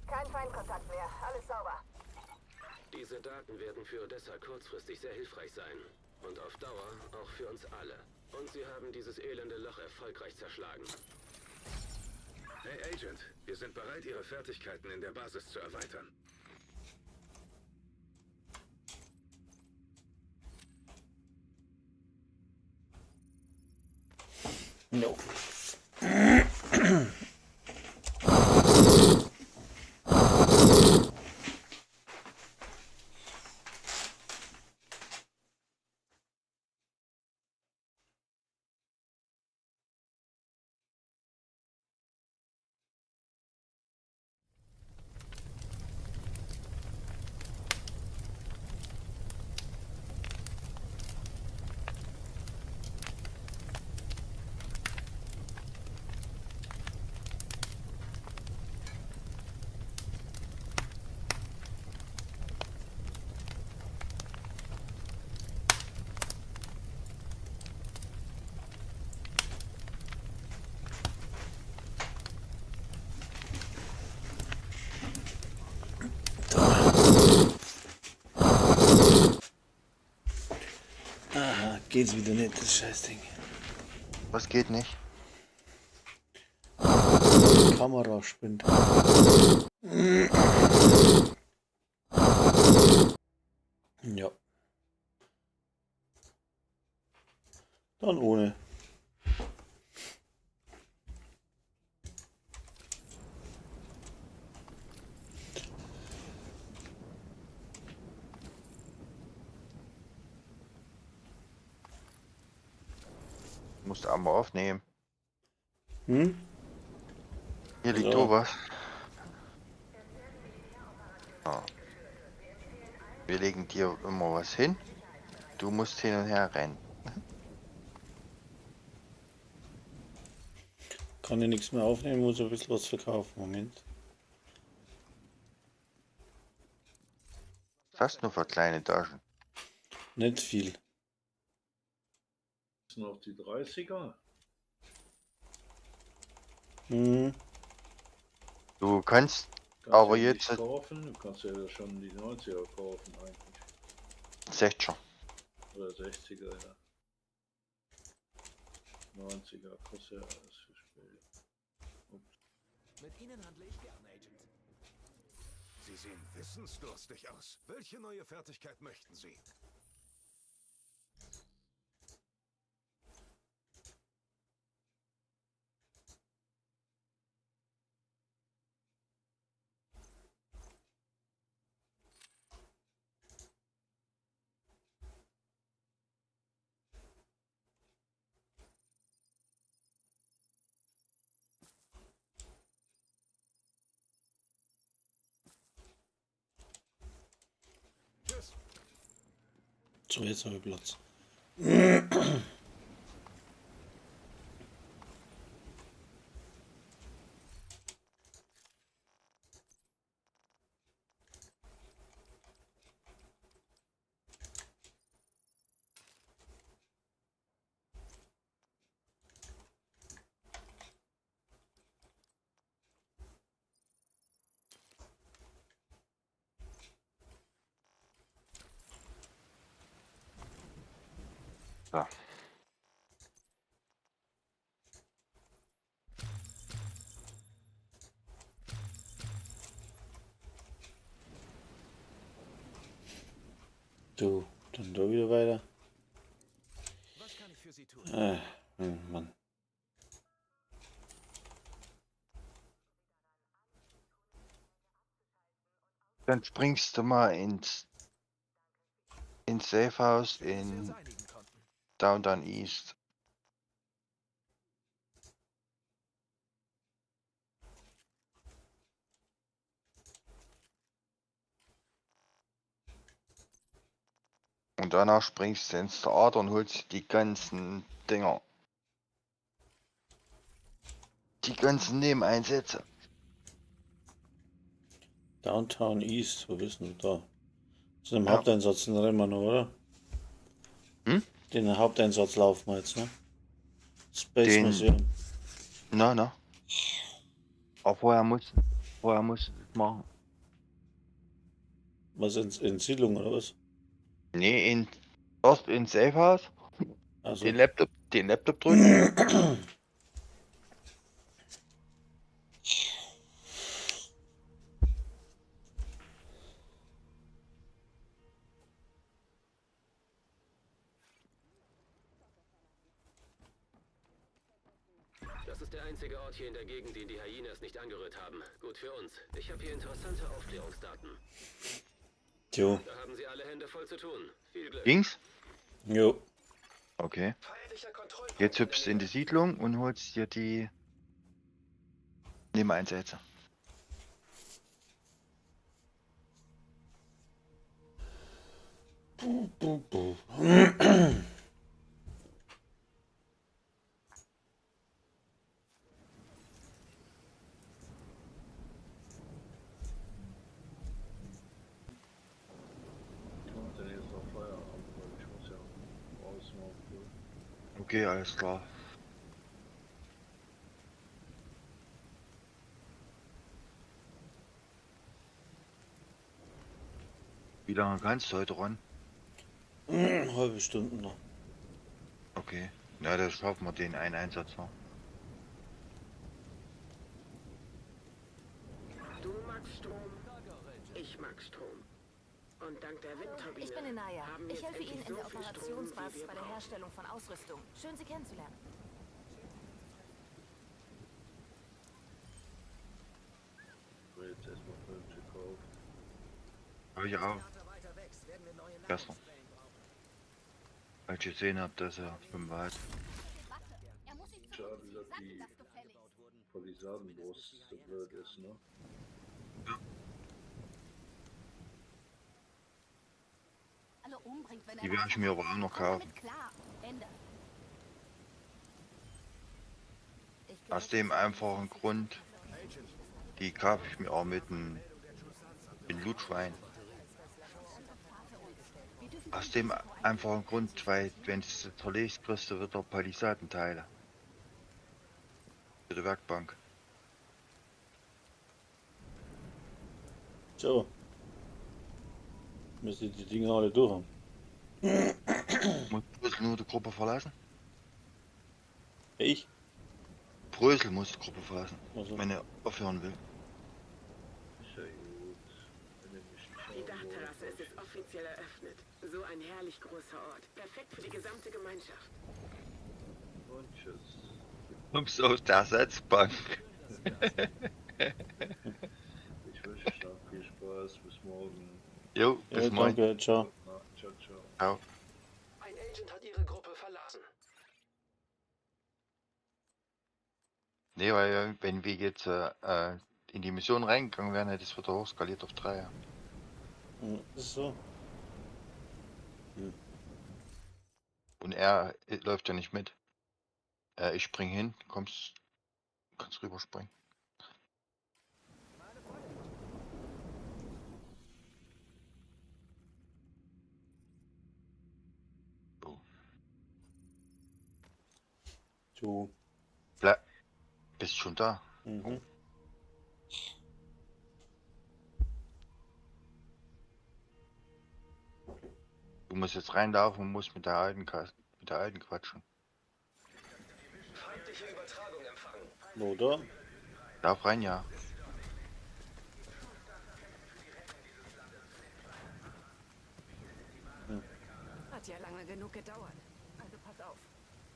Kein Feindkontakt mehr. Alles sauber. Diese Daten werden für Odessa kurzfristig sehr hilfreich sein. Und auf Dauer auch für uns alle. Und sie haben dieses elende Loch erfolgreich zerschlagen. Hey Agent, wir sind bereit, Ihre Fertigkeiten in der Basis zu erweitern. No. Aha, geht's wieder nicht, das Scheißding. Was geht nicht? Die Kamera spinnt. Ja. Dann ohne. Musst du aber aufnehmen. Hm? Hier liegt So. was. Ah. Wir legen dir immer was hin. Du musst hin und her rennen. Kann ich nichts mehr aufnehmen, muss ein bisschen was verkaufen. Moment. Was hast du nur für kleine Taschen? Nicht viel. Sind auf die 30er. Mhm. Du kannst Kannst aber du nicht jetzt kaufen, du kannst ja schon die 90er kaufen eigentlich. 60er. Oder 60er, ja. 90er kostet ja alles für Spiele. Mit Ihnen handle ich gern, Agent. Sie sehen wissensdurstig aus. Welche neue Fertigkeit möchten Sie? Tschüss. So, jetzt habe ich Platz. Ja. Du, dann da wieder weiter. Was kann ich für Sie tun? Mann. Dann springst du mal ins Safe House Schön, dass Sie uns in einigen konnten. Downtown East. Und danach springst du ins Theater und holst die ganzen Dinger. Die ganzen Nebeneinsätze. Downtown East, wo bist du da? Zu dem Ja. Haupteinsatz in Remmer noch, oder? Hm? Den Haupteinsatz laufen wir jetzt, ne? Space Den- Museum. Na. Aber vorher muss ich das machen. Was in Siedlung oder was? Nee, erst ins Safe House, Also. den Laptop drücken. Das ist der einzige Ort hier in der Gegend, den die Hyenas nicht angerührt haben. Gut für uns. Ich habe hier interessante Aufklärungsdaten. Jo. Da haben Sie alle Hände voll zu tun. Viel Glück. Links? Jo. Okay. Feindlicher Kontrollpunkt Jetzt hüpfst du in die Siedlung und holst dir die Nebeneinsätze. Ich mach dann jetzt noch Feierabend, weil ich muss ja raus morgen. Okay, alles klar. Wie lange kannst du heute ran? Halbe Stunde noch. Okay. Na, das schaffen wir den einen Einsatz noch. Du magst Strom, ich mag Strom. Und dank der Windturbine Ich bin Inaya. haben wir Ich jetzt helfe Ihnen endlich in so der viel Strom, Operationsbasis wie wir bei der brauchen. Herstellung von Ausrüstung. Schön, Sie kennenzulernen. Ich will jetzt erstmal 5 gekauft. Hab ich auch. Weiter wächst, werden wir neue Gestern. Nahrungsquellen brauchen. Weil ich gesehen habe, dass er 5 hat. Schade, dass die Palisadenbrust so blöd ist, ne? Alle umbringt, wenn Die werde ich mir aber auch noch kaufen. Klar. Ende. Aus dem einfachen Grund, die kaufe ich mir auch mit dem Blutschwein. Aus dem einfachen Grund, weil wenn es zerlegt, kriegst du wieder Palisadenteile. Für die Werkbank. So. Müssen die Dinger alle durch haben. Muss Brösel nur die Gruppe verlassen? Ich? Brösel muss die Gruppe verlassen, Also, wenn er aufhören will. Ist ja gut. Wenn ihr mich nicht Die haben Dachterrasse wollt, ist offiziell eröffnet. So ein herrlich großer Ort. Perfekt für die gesamte Gemeinschaft. und tschüss. Kommst aus der Ersatzbank. Ich wünsche euch noch viel Spaß. Bis morgen. Jo, bis ja, morgen. danke, ciao. Na, ciao, ciao. Ciao. Ein Agent hat Ihre Gruppe verlassen. Nee, weil wenn wir jetzt in die Mission reingegangen wären, hätte es wieder hochskaliert auf 3. Ist so. Und er läuft ja nicht mit. Ich spring hin, kannst rüberspringen. So. Du. Bist schon da? Mhm. Du musst jetzt reinlaufen und musst mit der alten quatschen. Feindliche Übertragung empfangen. Wo da? Lauf rein, ja. Hat ja lange genug gedauert. Also pass auf.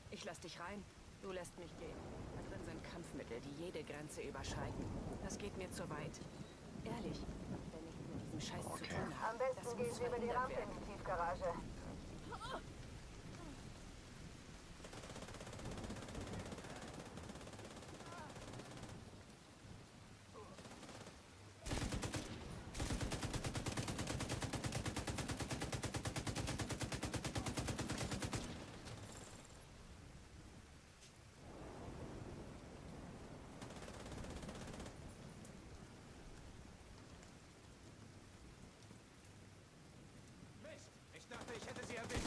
Ich lass dich rein, du lässt mich gehen. Da drin sind Kampfmittel, die jede Grenze überschreiten. Das geht mir zu weit. Ehrlich, wenn ich mit diesem Scheiß zu tun habe. Am besten gehen Sie über die Rampe in die Tiefgarage. Mist! Ich dachte, ich hätte sie erwischt.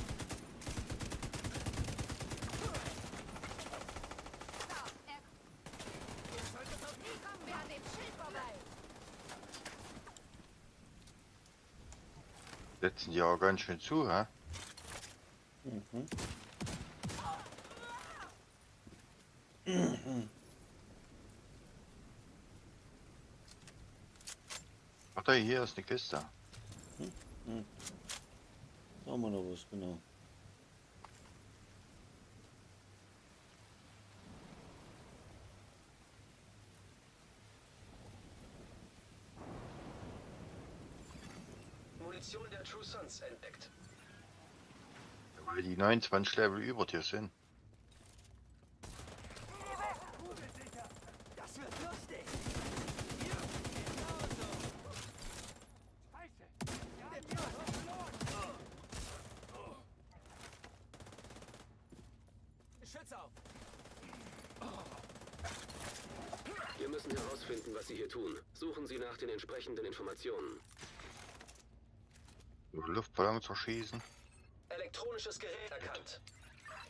Wie kommen wir an dem Schild vorbei? Setzen die auch ganz schön zu, hä? Mhm. Ach da, hier ist eine Kiste. Da haben wir noch was, genau. Munition der True Sons entdeckt. Weil die 29 Level über dir sind. Das wird lustig. Schütze auf! Wir müssen herausfinden, was Sie hier tun. Suchen Sie nach den entsprechenden Informationen. Luftballon zerschießen. Elektronisches Gerät erkannt.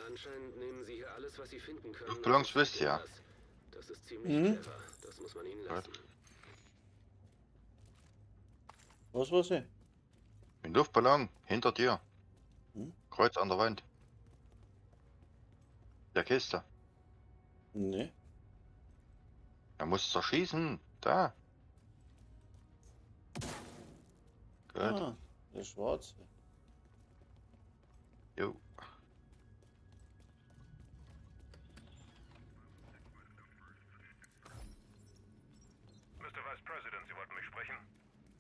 Anscheinend nehmen Sie hier alles, was Sie finden können. Luftballons wisst ihr ja. Das ist ziemlich clever. Das muss man Ihnen lassen. Was war's denn? Ein Luftballon hinter dir. Kreuz an der Wand. Der Kiste. Ne. Er muss zerschießen. Da. Gut. Ah, der Schwarze. Jo. Mr. Vice President, Sie wollten mich sprechen?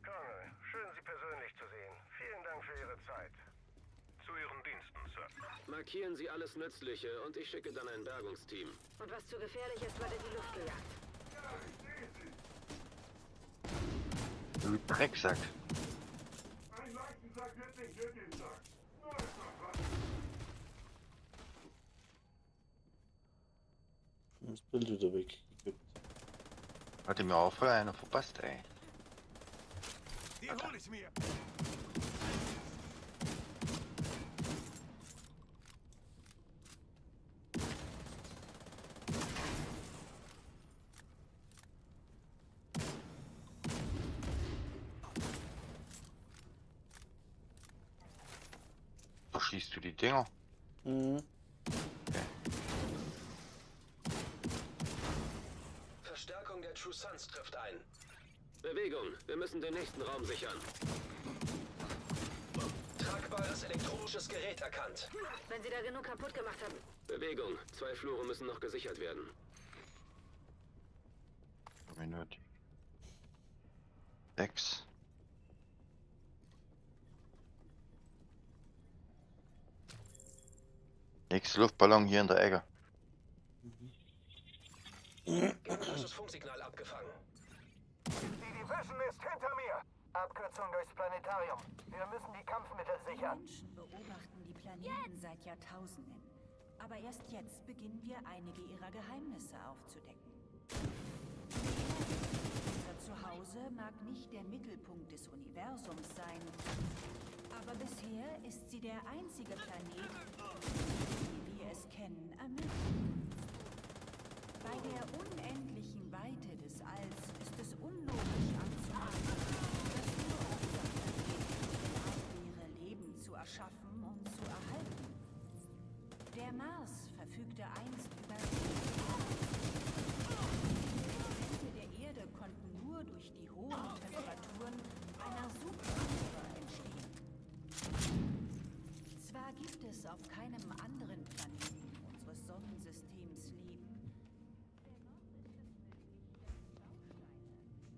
Colonel, schön Sie persönlich zu sehen. Vielen Dank für Ihre Zeit. Zu Ihren Diensten, Sir. Markieren Sie alles Nützliche und ich schicke dann ein Bergungsteam. Und was zu gefährlich ist, wird in die Luft gejagt. Du Drecksack. Ein Leistensack wird nicht nötig sein. Das Bild wieder weggekippt. Hatte mir auch voll einer verpasst, ey. Die hol ich mir! schießt du die Dinger? Mhm. Verstärkung der True Sons trifft ein. Bewegung. Wir müssen den nächsten Raum sichern. Tragbares elektronisches Gerät erkannt. Wenn sie da genug kaputt gemacht haben. Bewegung. 2 Flure müssen noch gesichert werden. Minute. 6. Nächster Luftballon hier in der Ecke. Gegnerisches Funksignal abgefangen. Die Division ist hinter mir. Abkürzung durchs Planetarium. Wir müssen die Kampfmittel sichern. Menschen beobachten die Planeten seit Jahrtausenden. Aber erst jetzt beginnen wir einige ihrer Geheimnisse aufzudecken. Unser Zuhause mag nicht der Mittelpunkt des Universums sein, aber bisher ist sie der einzige Planet, wie wir es kennen, ermöglicht. Bei der unendlichen Weite des Alls ist es unlogisch anzunehmen, dass nur unser Planet wäre, Leben zu erschaffen und zu erhalten. Der Mars verfügte einst über der Erde konnten nur durch die hohen Temperaturen einer Supernova entstehen. Zwar gibt es auf keinem anderen Planeten unseres Sonnensystems Leben, dennoch ist es möglich, dass Bausteine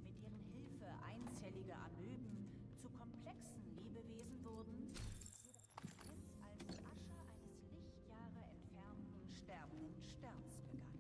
mit deren Hilfe einzellige Amöben zu komplexen Lebewesen wurden, bis als Asche eines Lichtjahre entfernten sterbenden Sterns begann.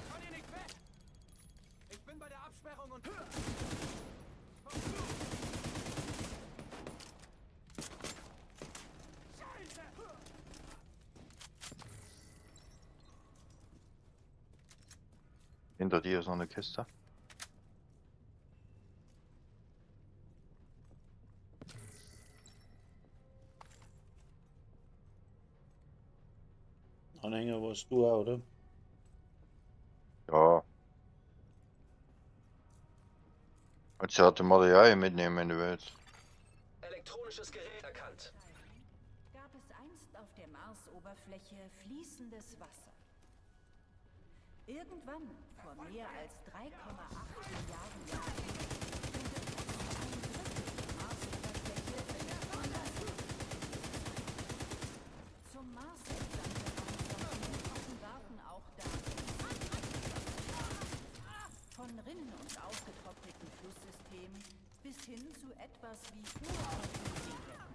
Komm hier nicht weg! Ich bin bei der Absperrung und... Scheiße! Hinter dir ist noch eine Kiste. Anhänger warst du auch, oder? Ja. Kannst ja die Materialien mitnehmen, wenn du willst. Elektronisches Gerät erkannt. Gab es einst auf der Marsoberfläche fließendes Wasser. Irgendwann, vor mehr als 3,8 Milliarden Jahren, zum Mars entsandte offenbarten auch Daten von Rinnen und ausgetrockneten Flusssystemen bis hin zu etwas wie uralten Seebetten.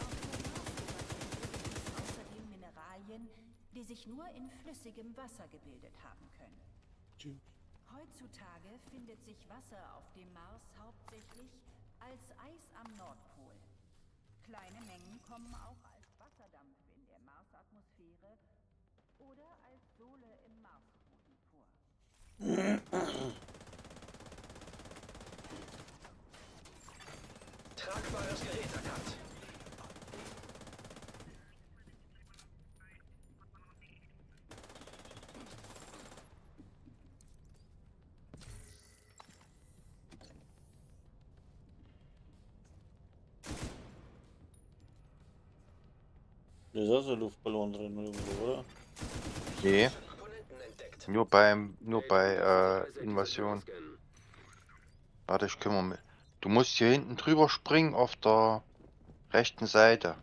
Auf der Marsoberfläche gibt es außerdem Mineralien, die sich nur in flüssigem Wasser gebildet haben können. Heutzutage findet sich Wasser auf dem Mars hauptsächlich als Eis am Nordpol. Kleine Mengen kommen auch als Wasserdampf in der Marsatmosphäre oder als Sohle im Marsboden vor. Tragbares Gerät erkannt. Da ist auch so ein Luftballon drin irgendwo, oder? Nee. Komponenten entdeckt. Nur bei Invasion. Warte, ich kümmere mich. Du musst hier hinten drüber springen auf der rechten Seite.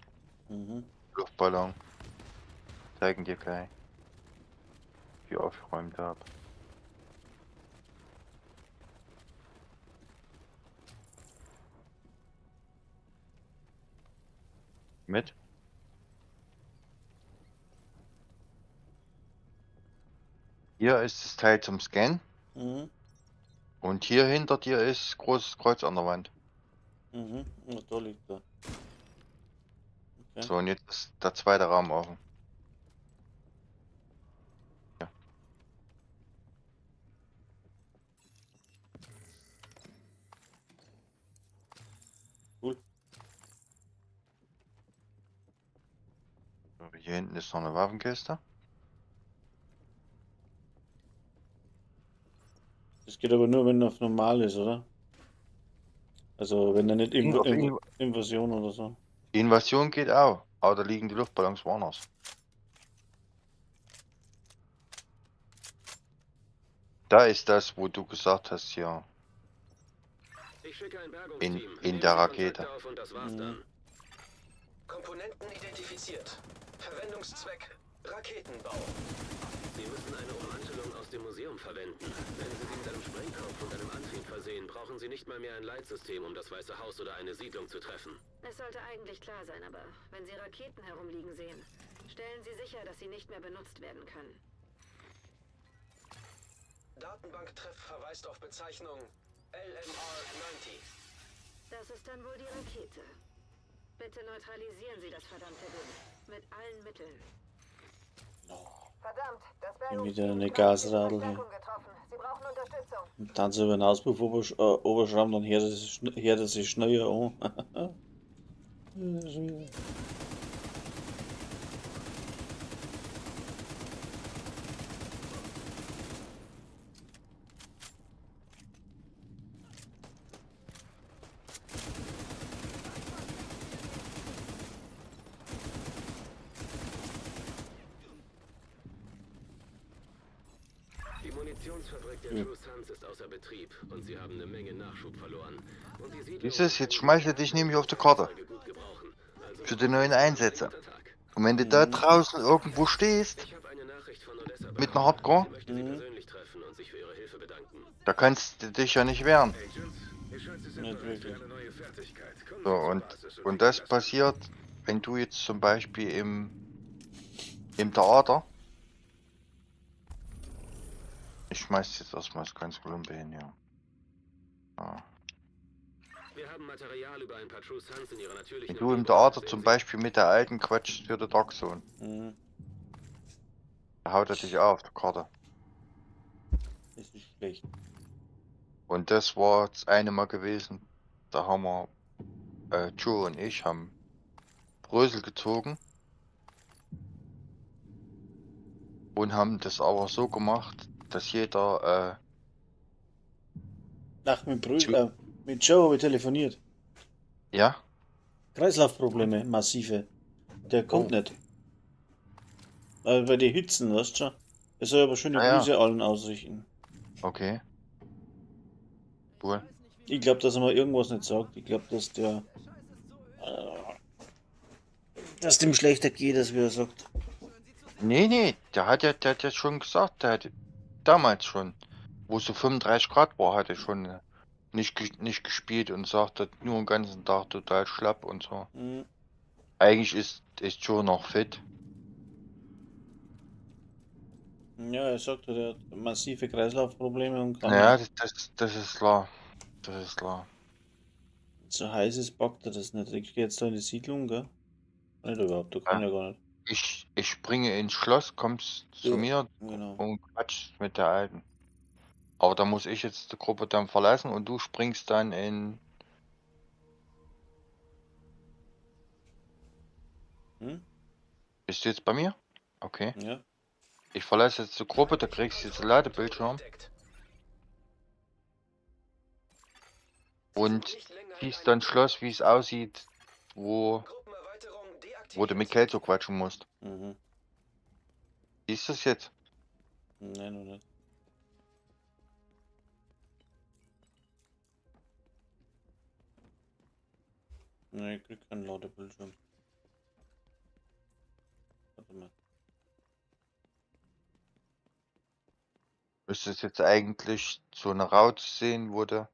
Mhm. Luftballon. Zeigen dir gleich. Wie aufgeräumt habe. Mit? Hier ist das Teil zum Scannen. Mhm. Und hier hinter dir ist großes Kreuz an der Wand. Mhm. Ja, da liegt er. Okay. So, und jetzt ist der zweite Raum offen. Ja. Cool. So, hier hinten ist noch eine Waffenkiste. Das geht aber nur, wenn er auf normal ist, oder? Also, wenn er nicht Auf Invasion oder so. Invasion geht auch, aber da liegen die Luftballons woanders. Da ist das, wo du gesagt hast, hier. Ich schicke ein Bergungsteam. In Nehmen der Sie Rakete. Kontakt auf und das war's dann. Komponenten identifiziert. Verwendungszweck Raketenbau. Sie müssen eine Ummantelung aus dem Museum verwenden. Wenn Sie sie mit einem Sprengkopf und einem Antrieb versehen, brauchen Sie nicht mal mehr ein Leitsystem, um das Weiße Haus oder eine Siedlung zu treffen. Es sollte eigentlich klar sein, aber wenn Sie Raketen herumliegen sehen, stellen Sie sicher, dass sie nicht mehr benutzt werden können. Datenbanktreff verweist auf Bezeichnung LMR-90. Das ist dann wohl die Rakete. Bitte neutralisieren Sie das verdammte Ding. Mit allen Mitteln. Verdammt, das Wieder Bergungsteam eine ist Gasradl hier. Verstärkung getroffen. Sie brauchen Unterstützung. Und dann so über den Auspuff oberschrauben, dann hört er sich schneller an. Die Munitionsfabrik der True Sons ist außer Betrieb und sie haben eine Menge Nachschub verloren. Und die Siedlung Dieses, jetzt schmeichel dich nämlich auf die Karte. gut gebrauchen. Also Für die neuen Einsätze. Und wenn du da draußen irgendwo stehst, ich habe eine Nachricht von Odessa mit einer Hardcore, Sie möchte Sie persönlich treffen und sich für Ihre Hilfe bedanken. da kannst du dich ja nicht wehren. Nicht wirklich. So, und das passiert, wenn du jetzt zum Beispiel im Theater. Ich schmeiß jetzt erstmal das ganze Klumpe hin, ja. Ja. Wir haben Material über ein paar True Sons in ihrer natürlichen Wenn du im Umgebung. Theater Sehen zum Sie- Beispiel mit der alten quatschst für die Dark Zone, Mhm. da haut er dich auf der Karte. Ist nicht schlecht. Und das war das eine Mal gewesen, da haben wir, Joe und ich haben Brösel gezogen und haben das aber so gemacht, dass jeder, Ach, mit Joe habe ich telefoniert. ja, Kreislaufprobleme, massive. Der kommt Oh. nicht. Bei den Hitzen, weißt du schon. Er soll aber schöne Ah, ja. Grüße allen ausrichten. okay. Cool. Ich glaube, dass er mal irgendwas nicht sagt. Ich glaube, dass der. Dass dem schlechter geht, als wie er sagt. Nee, der hat ja schon gesagt, der hat damals schon, wo es so 35 Grad war, hat er schon nicht gespielt und sagte nur den ganzen Tag total schlapp und so. Mhm. Eigentlich ist Joe noch fit. Ja, er sagt, er hat massive Kreislaufprobleme und kann Ja, nicht. das ist klar. Das ist klar. So heiß ist, packt er das nicht. Ich gehe jetzt da in die Siedlung, gell? Nicht überhaupt, da kann Ja. er gar nicht. Ich springe ins Schloss, kommst zu Ja, mir genau. und quatschst mit der Alten. Aber da muss ich jetzt die Gruppe dann verlassen und du springst dann in. Hm? Bist du jetzt bei mir? Okay. Ja. Ich verlasse jetzt die Gruppe, da kriegst du jetzt einen Ladebildschirm. Und siehst dann Schloss, wie es aussieht, wo du mit Kelso quatschen musst. Mhm. Siehst du es jetzt? Nein, noch nicht. Nein, ich krieg keinen Ladebildschirm. Warte mal. Müsstest jetzt eigentlich so eine Raute sehen, wo du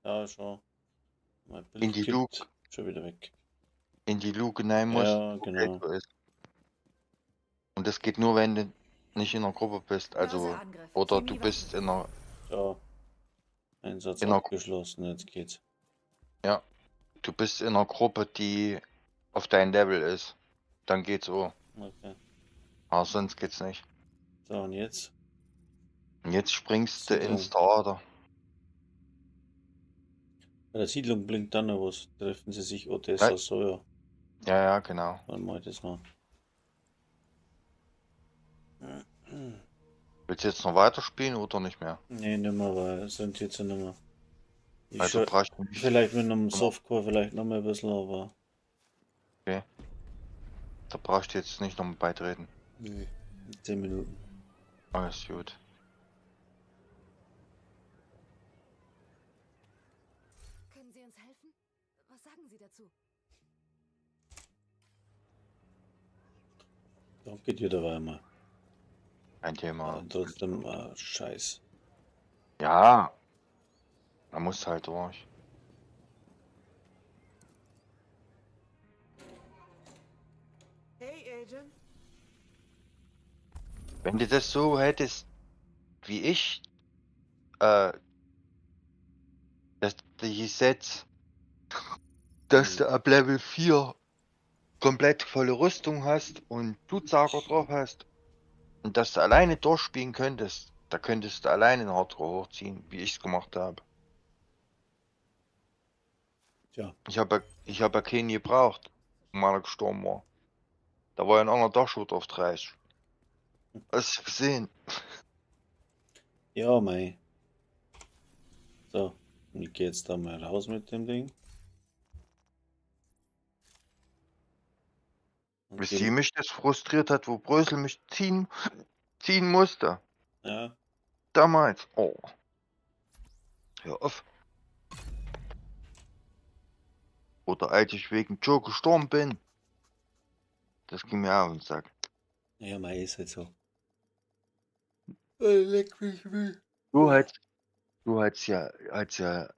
Ja, schon. Mein Bild in die kippt Luke, schon wieder weg. in die Luke hinein musst, Ja, wo genau. Kelso ist. Und das geht nur, wenn du nicht in der Gruppe bist, also Angriff. oder Ziehen du die bist in der. So. Einsatz Genau. abgeschlossen, jetzt geht's. Ja. Du bist in einer Gruppe, die auf dein Level ist. Dann geht's auch. Okay. Aber sonst geht's nicht. So, und jetzt? Und jetzt springst du Siedlung. ins Theater. Bei der Siedlung blinkt dann noch was. Treffen sie sich Odessa Sawyer. Ja, ja, genau. Wann mal das mal? Willst du jetzt noch weiterspielen oder nicht mehr? Nee, nicht mehr, weil es sind jetzt nicht mehr. Ich Also brauchst du vielleicht mit einem Softcore vielleicht noch mal ein bisschen, aber. Okay. Da brauchst du jetzt nicht nochmal beitreten. Nee. 10 Minuten. Alles gut. Können Sie uns helfen? Was sagen Sie dazu? Danke dir dabei mal. Ein Thema. Aber trotzdem, Scheiß. Ja. Da musst du halt durch. Hey, Agent. Wenn du das so hättest, wie ich, dass die Sets, dass du ab Level 4 komplett volle Rüstung hast und Blutsauger drauf hast und dass du alleine durchspielen könntest, da könntest du alleine in Hardcore hochziehen, wie ich es gemacht habe. Tja. Ich habe ja keinen gebraucht, wo meiner gestorben war. Da war ja ein anderer Dachschutt auf 30. Hast du gesehen? Ja, mei. So, und ich gehe jetzt da mal raus mit dem Ding. Und Bis sie mich das frustriert hat, wo Brösel mich ziehen musste. Ja. Damals. Oh. Hör auf. Oder als ich wegen Joe gestorben bin. Das ging mir auf den Sack. Ja, mei, ist halt so. Leck mich wie. Du hast ja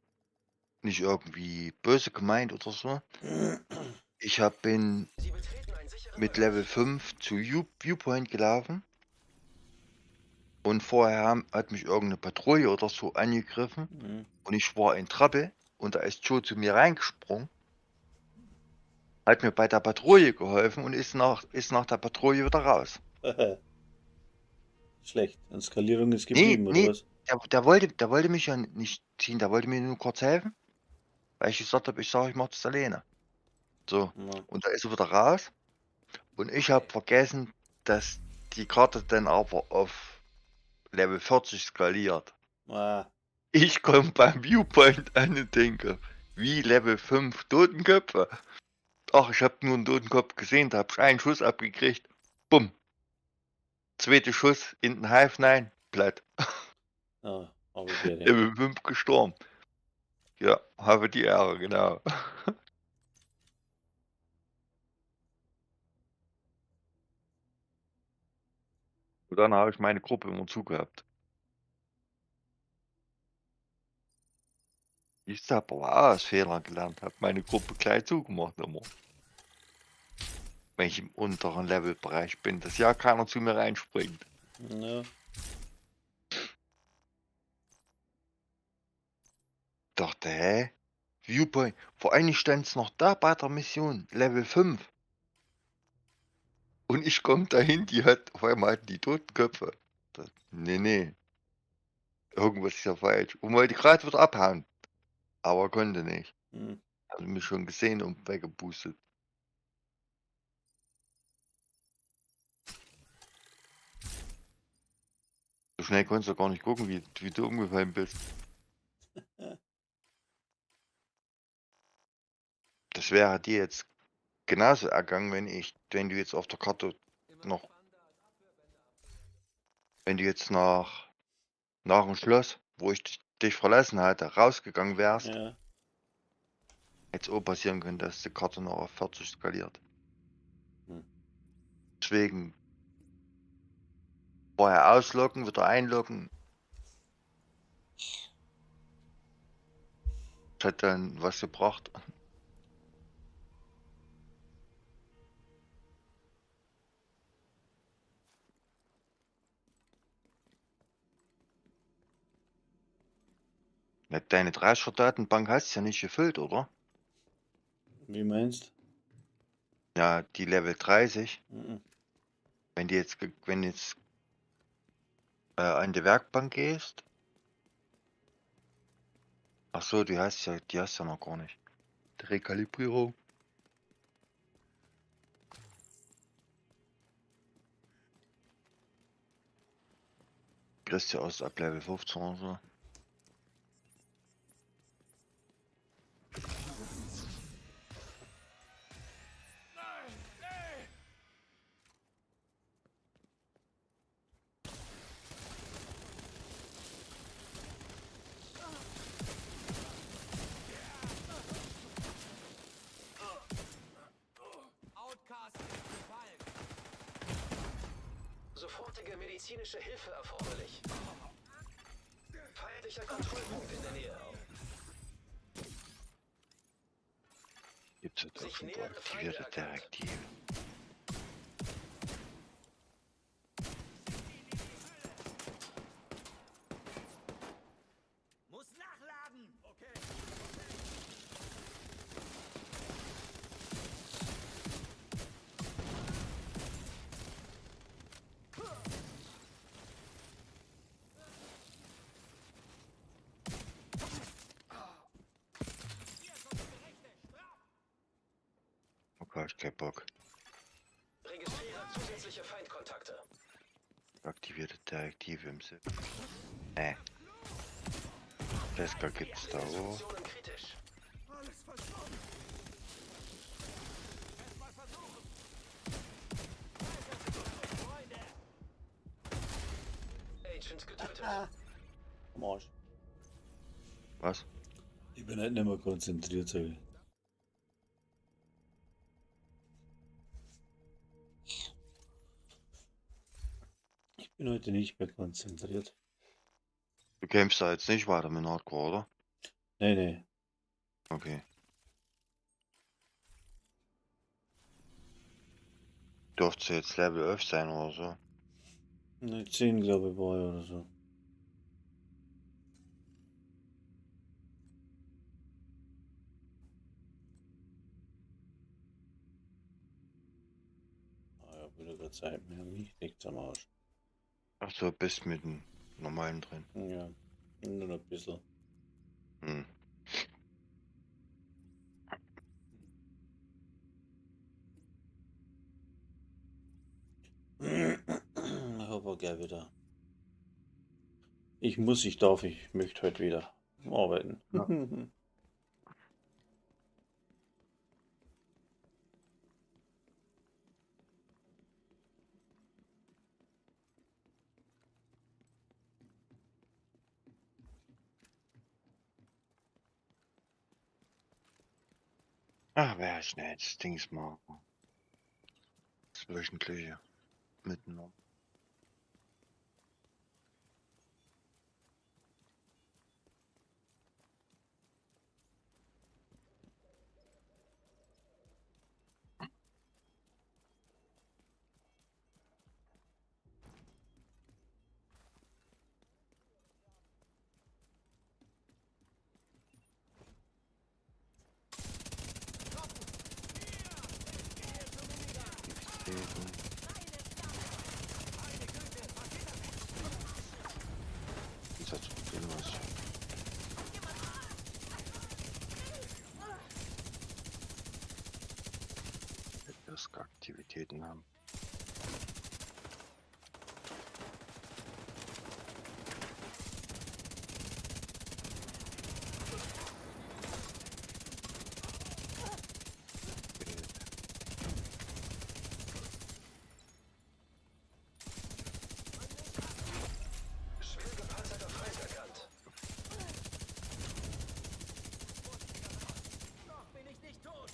nicht irgendwie böse gemeint oder so. Ich bin mit Level 5 zu Viewpoint gelaufen. Und vorher hat mich irgendeine Patrouille oder so angegriffen. Und ich war in Trappe. Und da ist Joe zu mir reingesprungen. Hat mir bei der Patrouille geholfen und ist nach der Patrouille wieder raus. Schlecht. Eine Skalierung ist geblieben, oder was? Der wollte mich ja nicht ziehen, der wollte mir nur kurz helfen. Weil ich gesagt habe, ich mach das alleine. So. Ja. Und da ist er wieder raus. Und ich habe vergessen, dass die Karte dann aber auf Level 40 skaliert. Ah. Ich komme beim Viewpoint an und denke, wie Level 5 Totenköpfe? Ach, ich habe nur einen Totenkopf gesehen, da habe ich einen Schuss abgekriegt. Bumm. Zweiter Schuss in den Hive, nein, platt. Ah, aber der. Level 5 gestorben. Ja, habe die Ehre, genau. Und dann habe ich meine Gruppe immer zugehabt. Ich habe aber aus Fehlern gelernt, habe meine Gruppe gleich zugemacht immer. Wenn ich im unteren Levelbereich bin, dass ja keiner zu mir reinspringt. Ja. Dachte, hä? Viewpoint, vor allem stand es noch da bei der Mission, Level 5. Und ich komme dahin, die hat auf einmal hatten die Totenköpfe. Nee. Irgendwas ist ja falsch. Und wollte gerade wieder abhauen. Aber konnte nicht. Hatte mich schon gesehen und weggeboostet. So schnell konntest du gar nicht gucken, wie du umgefallen bist. Das wäre dir jetzt genauso ergangen, wenn du jetzt auf der Karte noch. Wenn du jetzt nach dem Schloss, wo ich dich verlassen hatte, rausgegangen wärst. Ja. Hätte es auch passieren können, dass die Karte noch auf 40 skaliert. Deswegen vorher ausloggen, wieder einloggen. Das hat dann was gebracht. Deine 30er Datenbank hast du ja nicht gefüllt, oder? Wie meinst Ja, die Level 30. du? Wenn jetzt an die Werkbank gehst. Ach so, die hast ja noch gar nicht. Die Rekalibrierung. Kriegst du aus ab Level 15 oder so. Sofortige medizinische Hilfe erforderlich. Feindlicher Kontrollpunkt in der Nähe. Gibt's jetzt auch eine aktivierte Direktive. Muss nachladen. Okay. Oh Gott, kein Bock. Registriere zusätzliche Feindkontakte. Aktivierte Direktive im Sinn. Feska gibt's da auch. Funktionen kritisch. Alles verschwunden. Erstmal versuchen. Agent getötet. Am Arsch. Was? Ich bin halt nicht mehr konzentriert, sag ich. Ich bin heute nicht mehr konzentriert. Du kämpfst da jetzt nicht weiter mit Hardcore, oder? Nee. Okay. Dürfte jetzt Level 11 sein oder so. Ne, 10 glaube ich war ich oder so. Ah ja, wieder keine Zeit mehr. Mich liegt's am Arsch. Ach so, bist mit dem normalen drin. Ja, nur noch ein bisschen. Hm. Aber gern wieder. Ich darf, ich möchte heute wieder arbeiten. Ja. Ach, wäre schnell das Dings machen. Das wöchentliche mitgenommen. Aktivitäten haben. Schwer gepanzerter Feind erkannt. Noch bin ich nicht tot.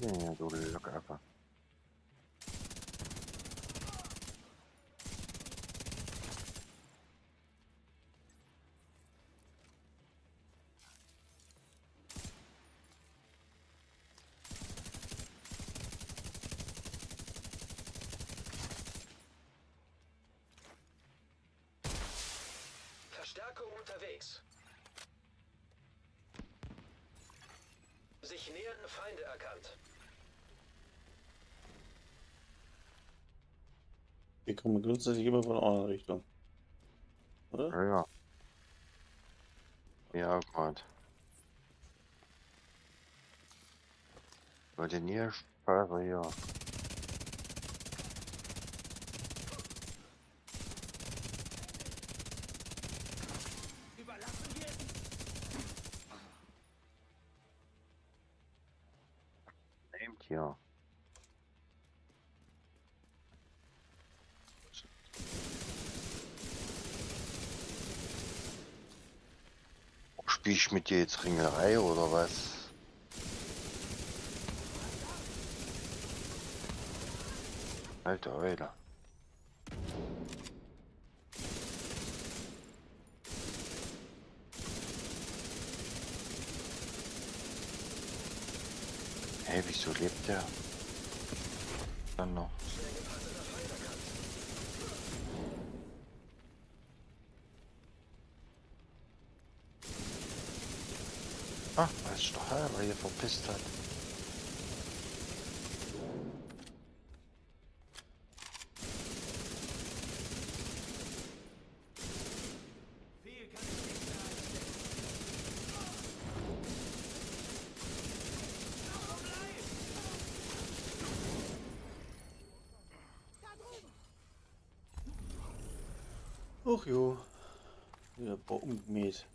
Ja, du Lockaffe. Verstärkung unterwegs. Sich nähernde Feinde erkannt. Wir kommen grundsätzlich immer von einer Richtung. Oder? Ja, ja. Ja, Gott. Bei den hier Sparer, ja. Nehmt hier. Spiel ich mit dir jetzt Ringerei oder was? Alter Eule. Hey, wieso lebt der? Dann noch. Ah, das ist doch heil, weil er verpisst hat. Ach jo. Wieder Bombengemäht.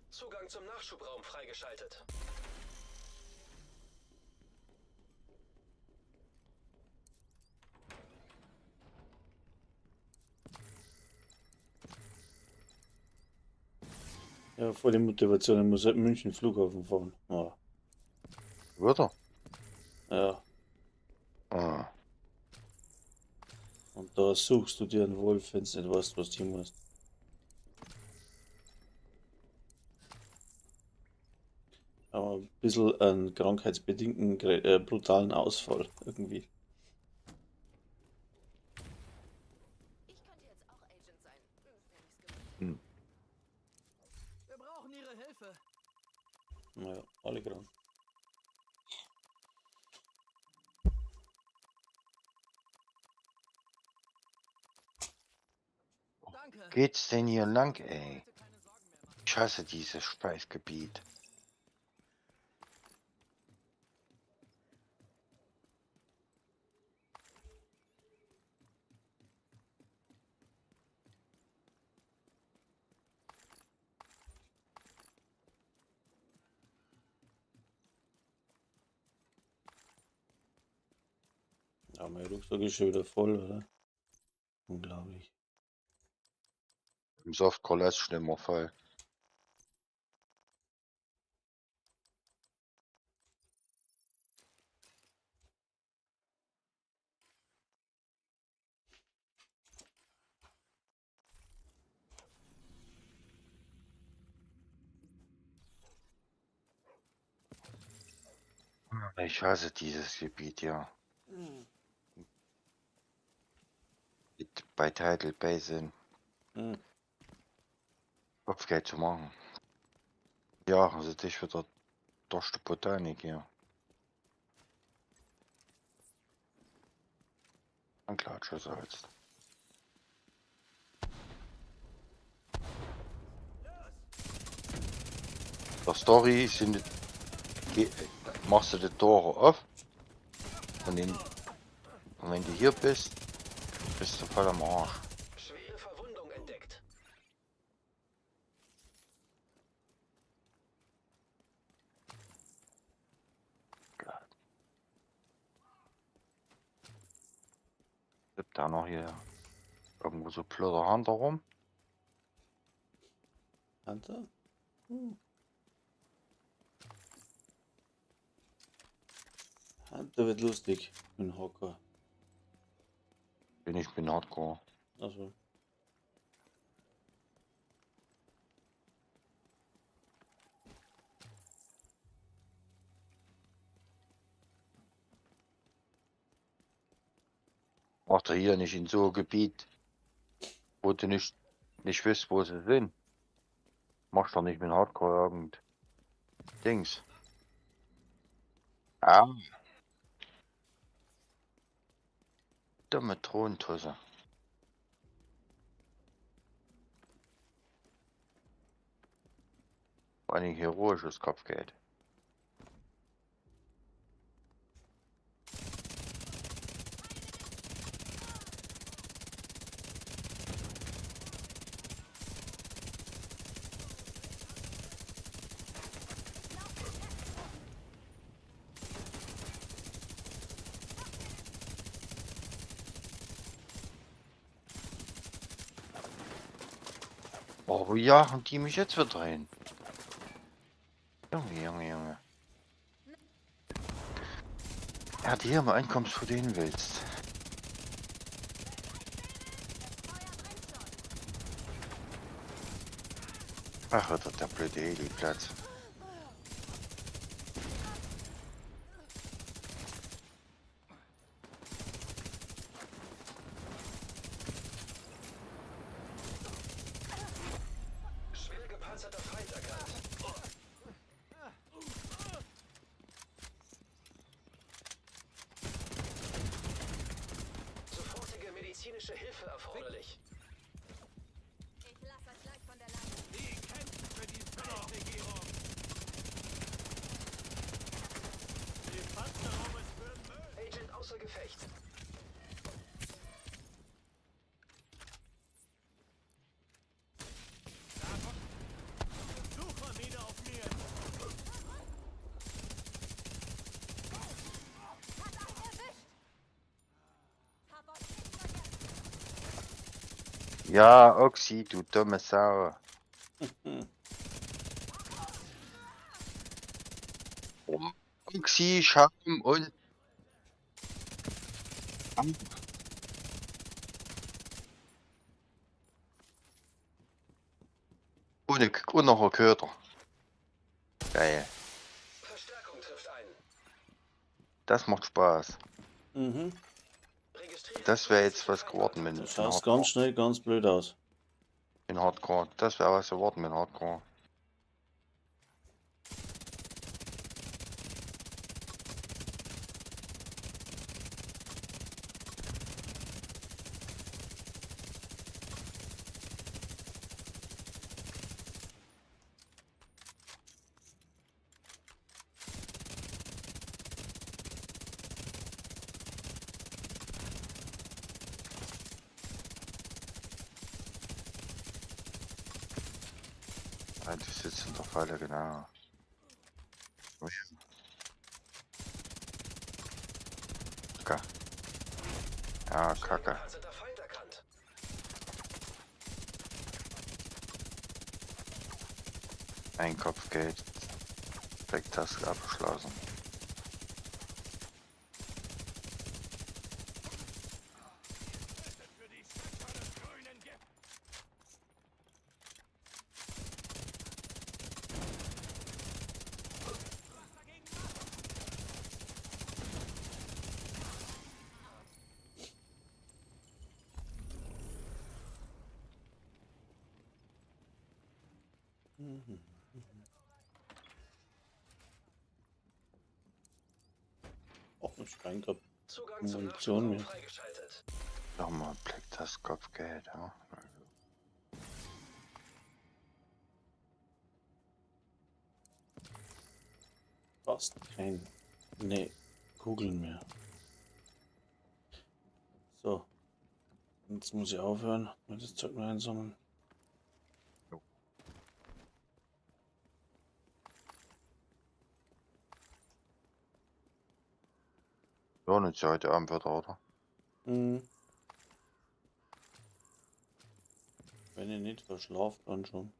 Zugang zum Nachschubraum freigeschaltet. Ja, voll die Motivation. Er muss halt München Flughafen fahren. Ja. Wird er? Ja. Ah. Und da suchst du dir einen Wolf, wenn du nicht weißt, was du musst. Aber ein bisschen einen krankheitsbedingten, brutalen Ausfall irgendwie. Ich könnte jetzt auch Agent sein, wenn ich's gewusst. Hm. Wir brauchen Ihre Hilfe. Naja, alle krank. Danke. Geht's denn hier lang, ey? Ich hasse dieses Speisgebiet. Ja, mein Rucksack ist schon wieder voll, oder? Unglaublich. Im Softcore ist schon immer voll. Ich hasse dieses Gebiet, ja. Bei Tidal Basin Hm. Kopfgeld zu machen. Ja, also dich wieder durch die Botanik hier. Ein Klatschsalz. Der Story sind machst du die Tore auf und wenn du hier bist du voll am Arsch. Schwere Verwundung entdeckt. Gibt da noch hier irgendwo so Plöderhand rum? Hunter? Hunter wird lustig. Ich bin Hocker. Ich bin Hardcore. Also. Macht er hier nicht in so einem Gebiet, wo du nicht wisst, wo sie sind. Machst doch nicht mit Hardcore irgend Dings. Ah. Dumme Throntusse. Vor allem heroisches Kopfgeld. Oh, wo jagen die mich jetzt wieder rein? Junge. Ja, die hier mal ankommst, wo du hin willst. Ach, hat der blöde Heli-Platz. Schwer gepanzerter Feind erkannt. Sofortige medizinische Hilfe erforderlich. Ich lasse euch gleich von der Leine. Die kämpfen für die Regierung. Die Panzerung ist für Müll. Agent außer Gefecht. Suchermine auf mir. Hat einen erwischt. Hab euch nicht vergessen. Ja, Oxy, du dumme Sau. Oxy, Schaum und... Und noch ein Köder. Geil. Verstärkung trifft ein. Das macht Spaß. Mhm. Das wäre jetzt was geworden mit Das schaut ganz schnell ganz blöd aus. in Hardcore. Das wäre was geworden mit Hardcore. Ja, die sitzen doch alle genau. Kacke. Ja, Kacke. Gepanzerter Feind erkannt. Ein Kopfgeld. Backtask abgeschlossen. Oh, ich kein Kopf. Zugang zum Munition Nachschubraum mehr. freigeschaltet. Nochmal Backtask Kopfgeld, ja. Fast kein. Nee, Kugeln mehr. So. Jetzt muss ich aufhören, weil das Zeug mal einsammeln. Ja, nicht so heute Abend wieder, oder? Mhm. Wenn ihr nicht verschlaft, dann schon.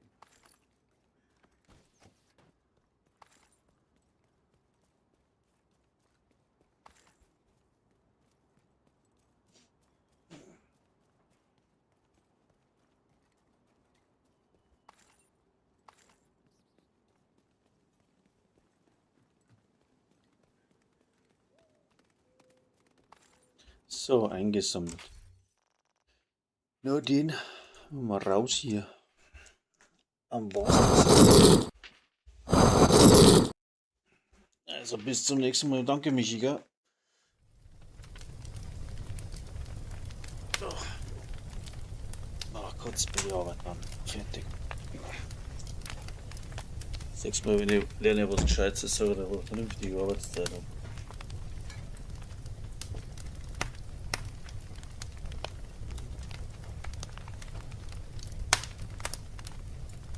So, eingesammelt. Na, den mal raus hier. Am Wasser. Also bis zum nächsten Mal. Danke, Michi, gell? Ach, kurz bin ich Arbeit, Mann. Fertig. Sechsmal, wenn ich lerne, was Gescheites sage, oder vernünftige Arbeitszeit habe.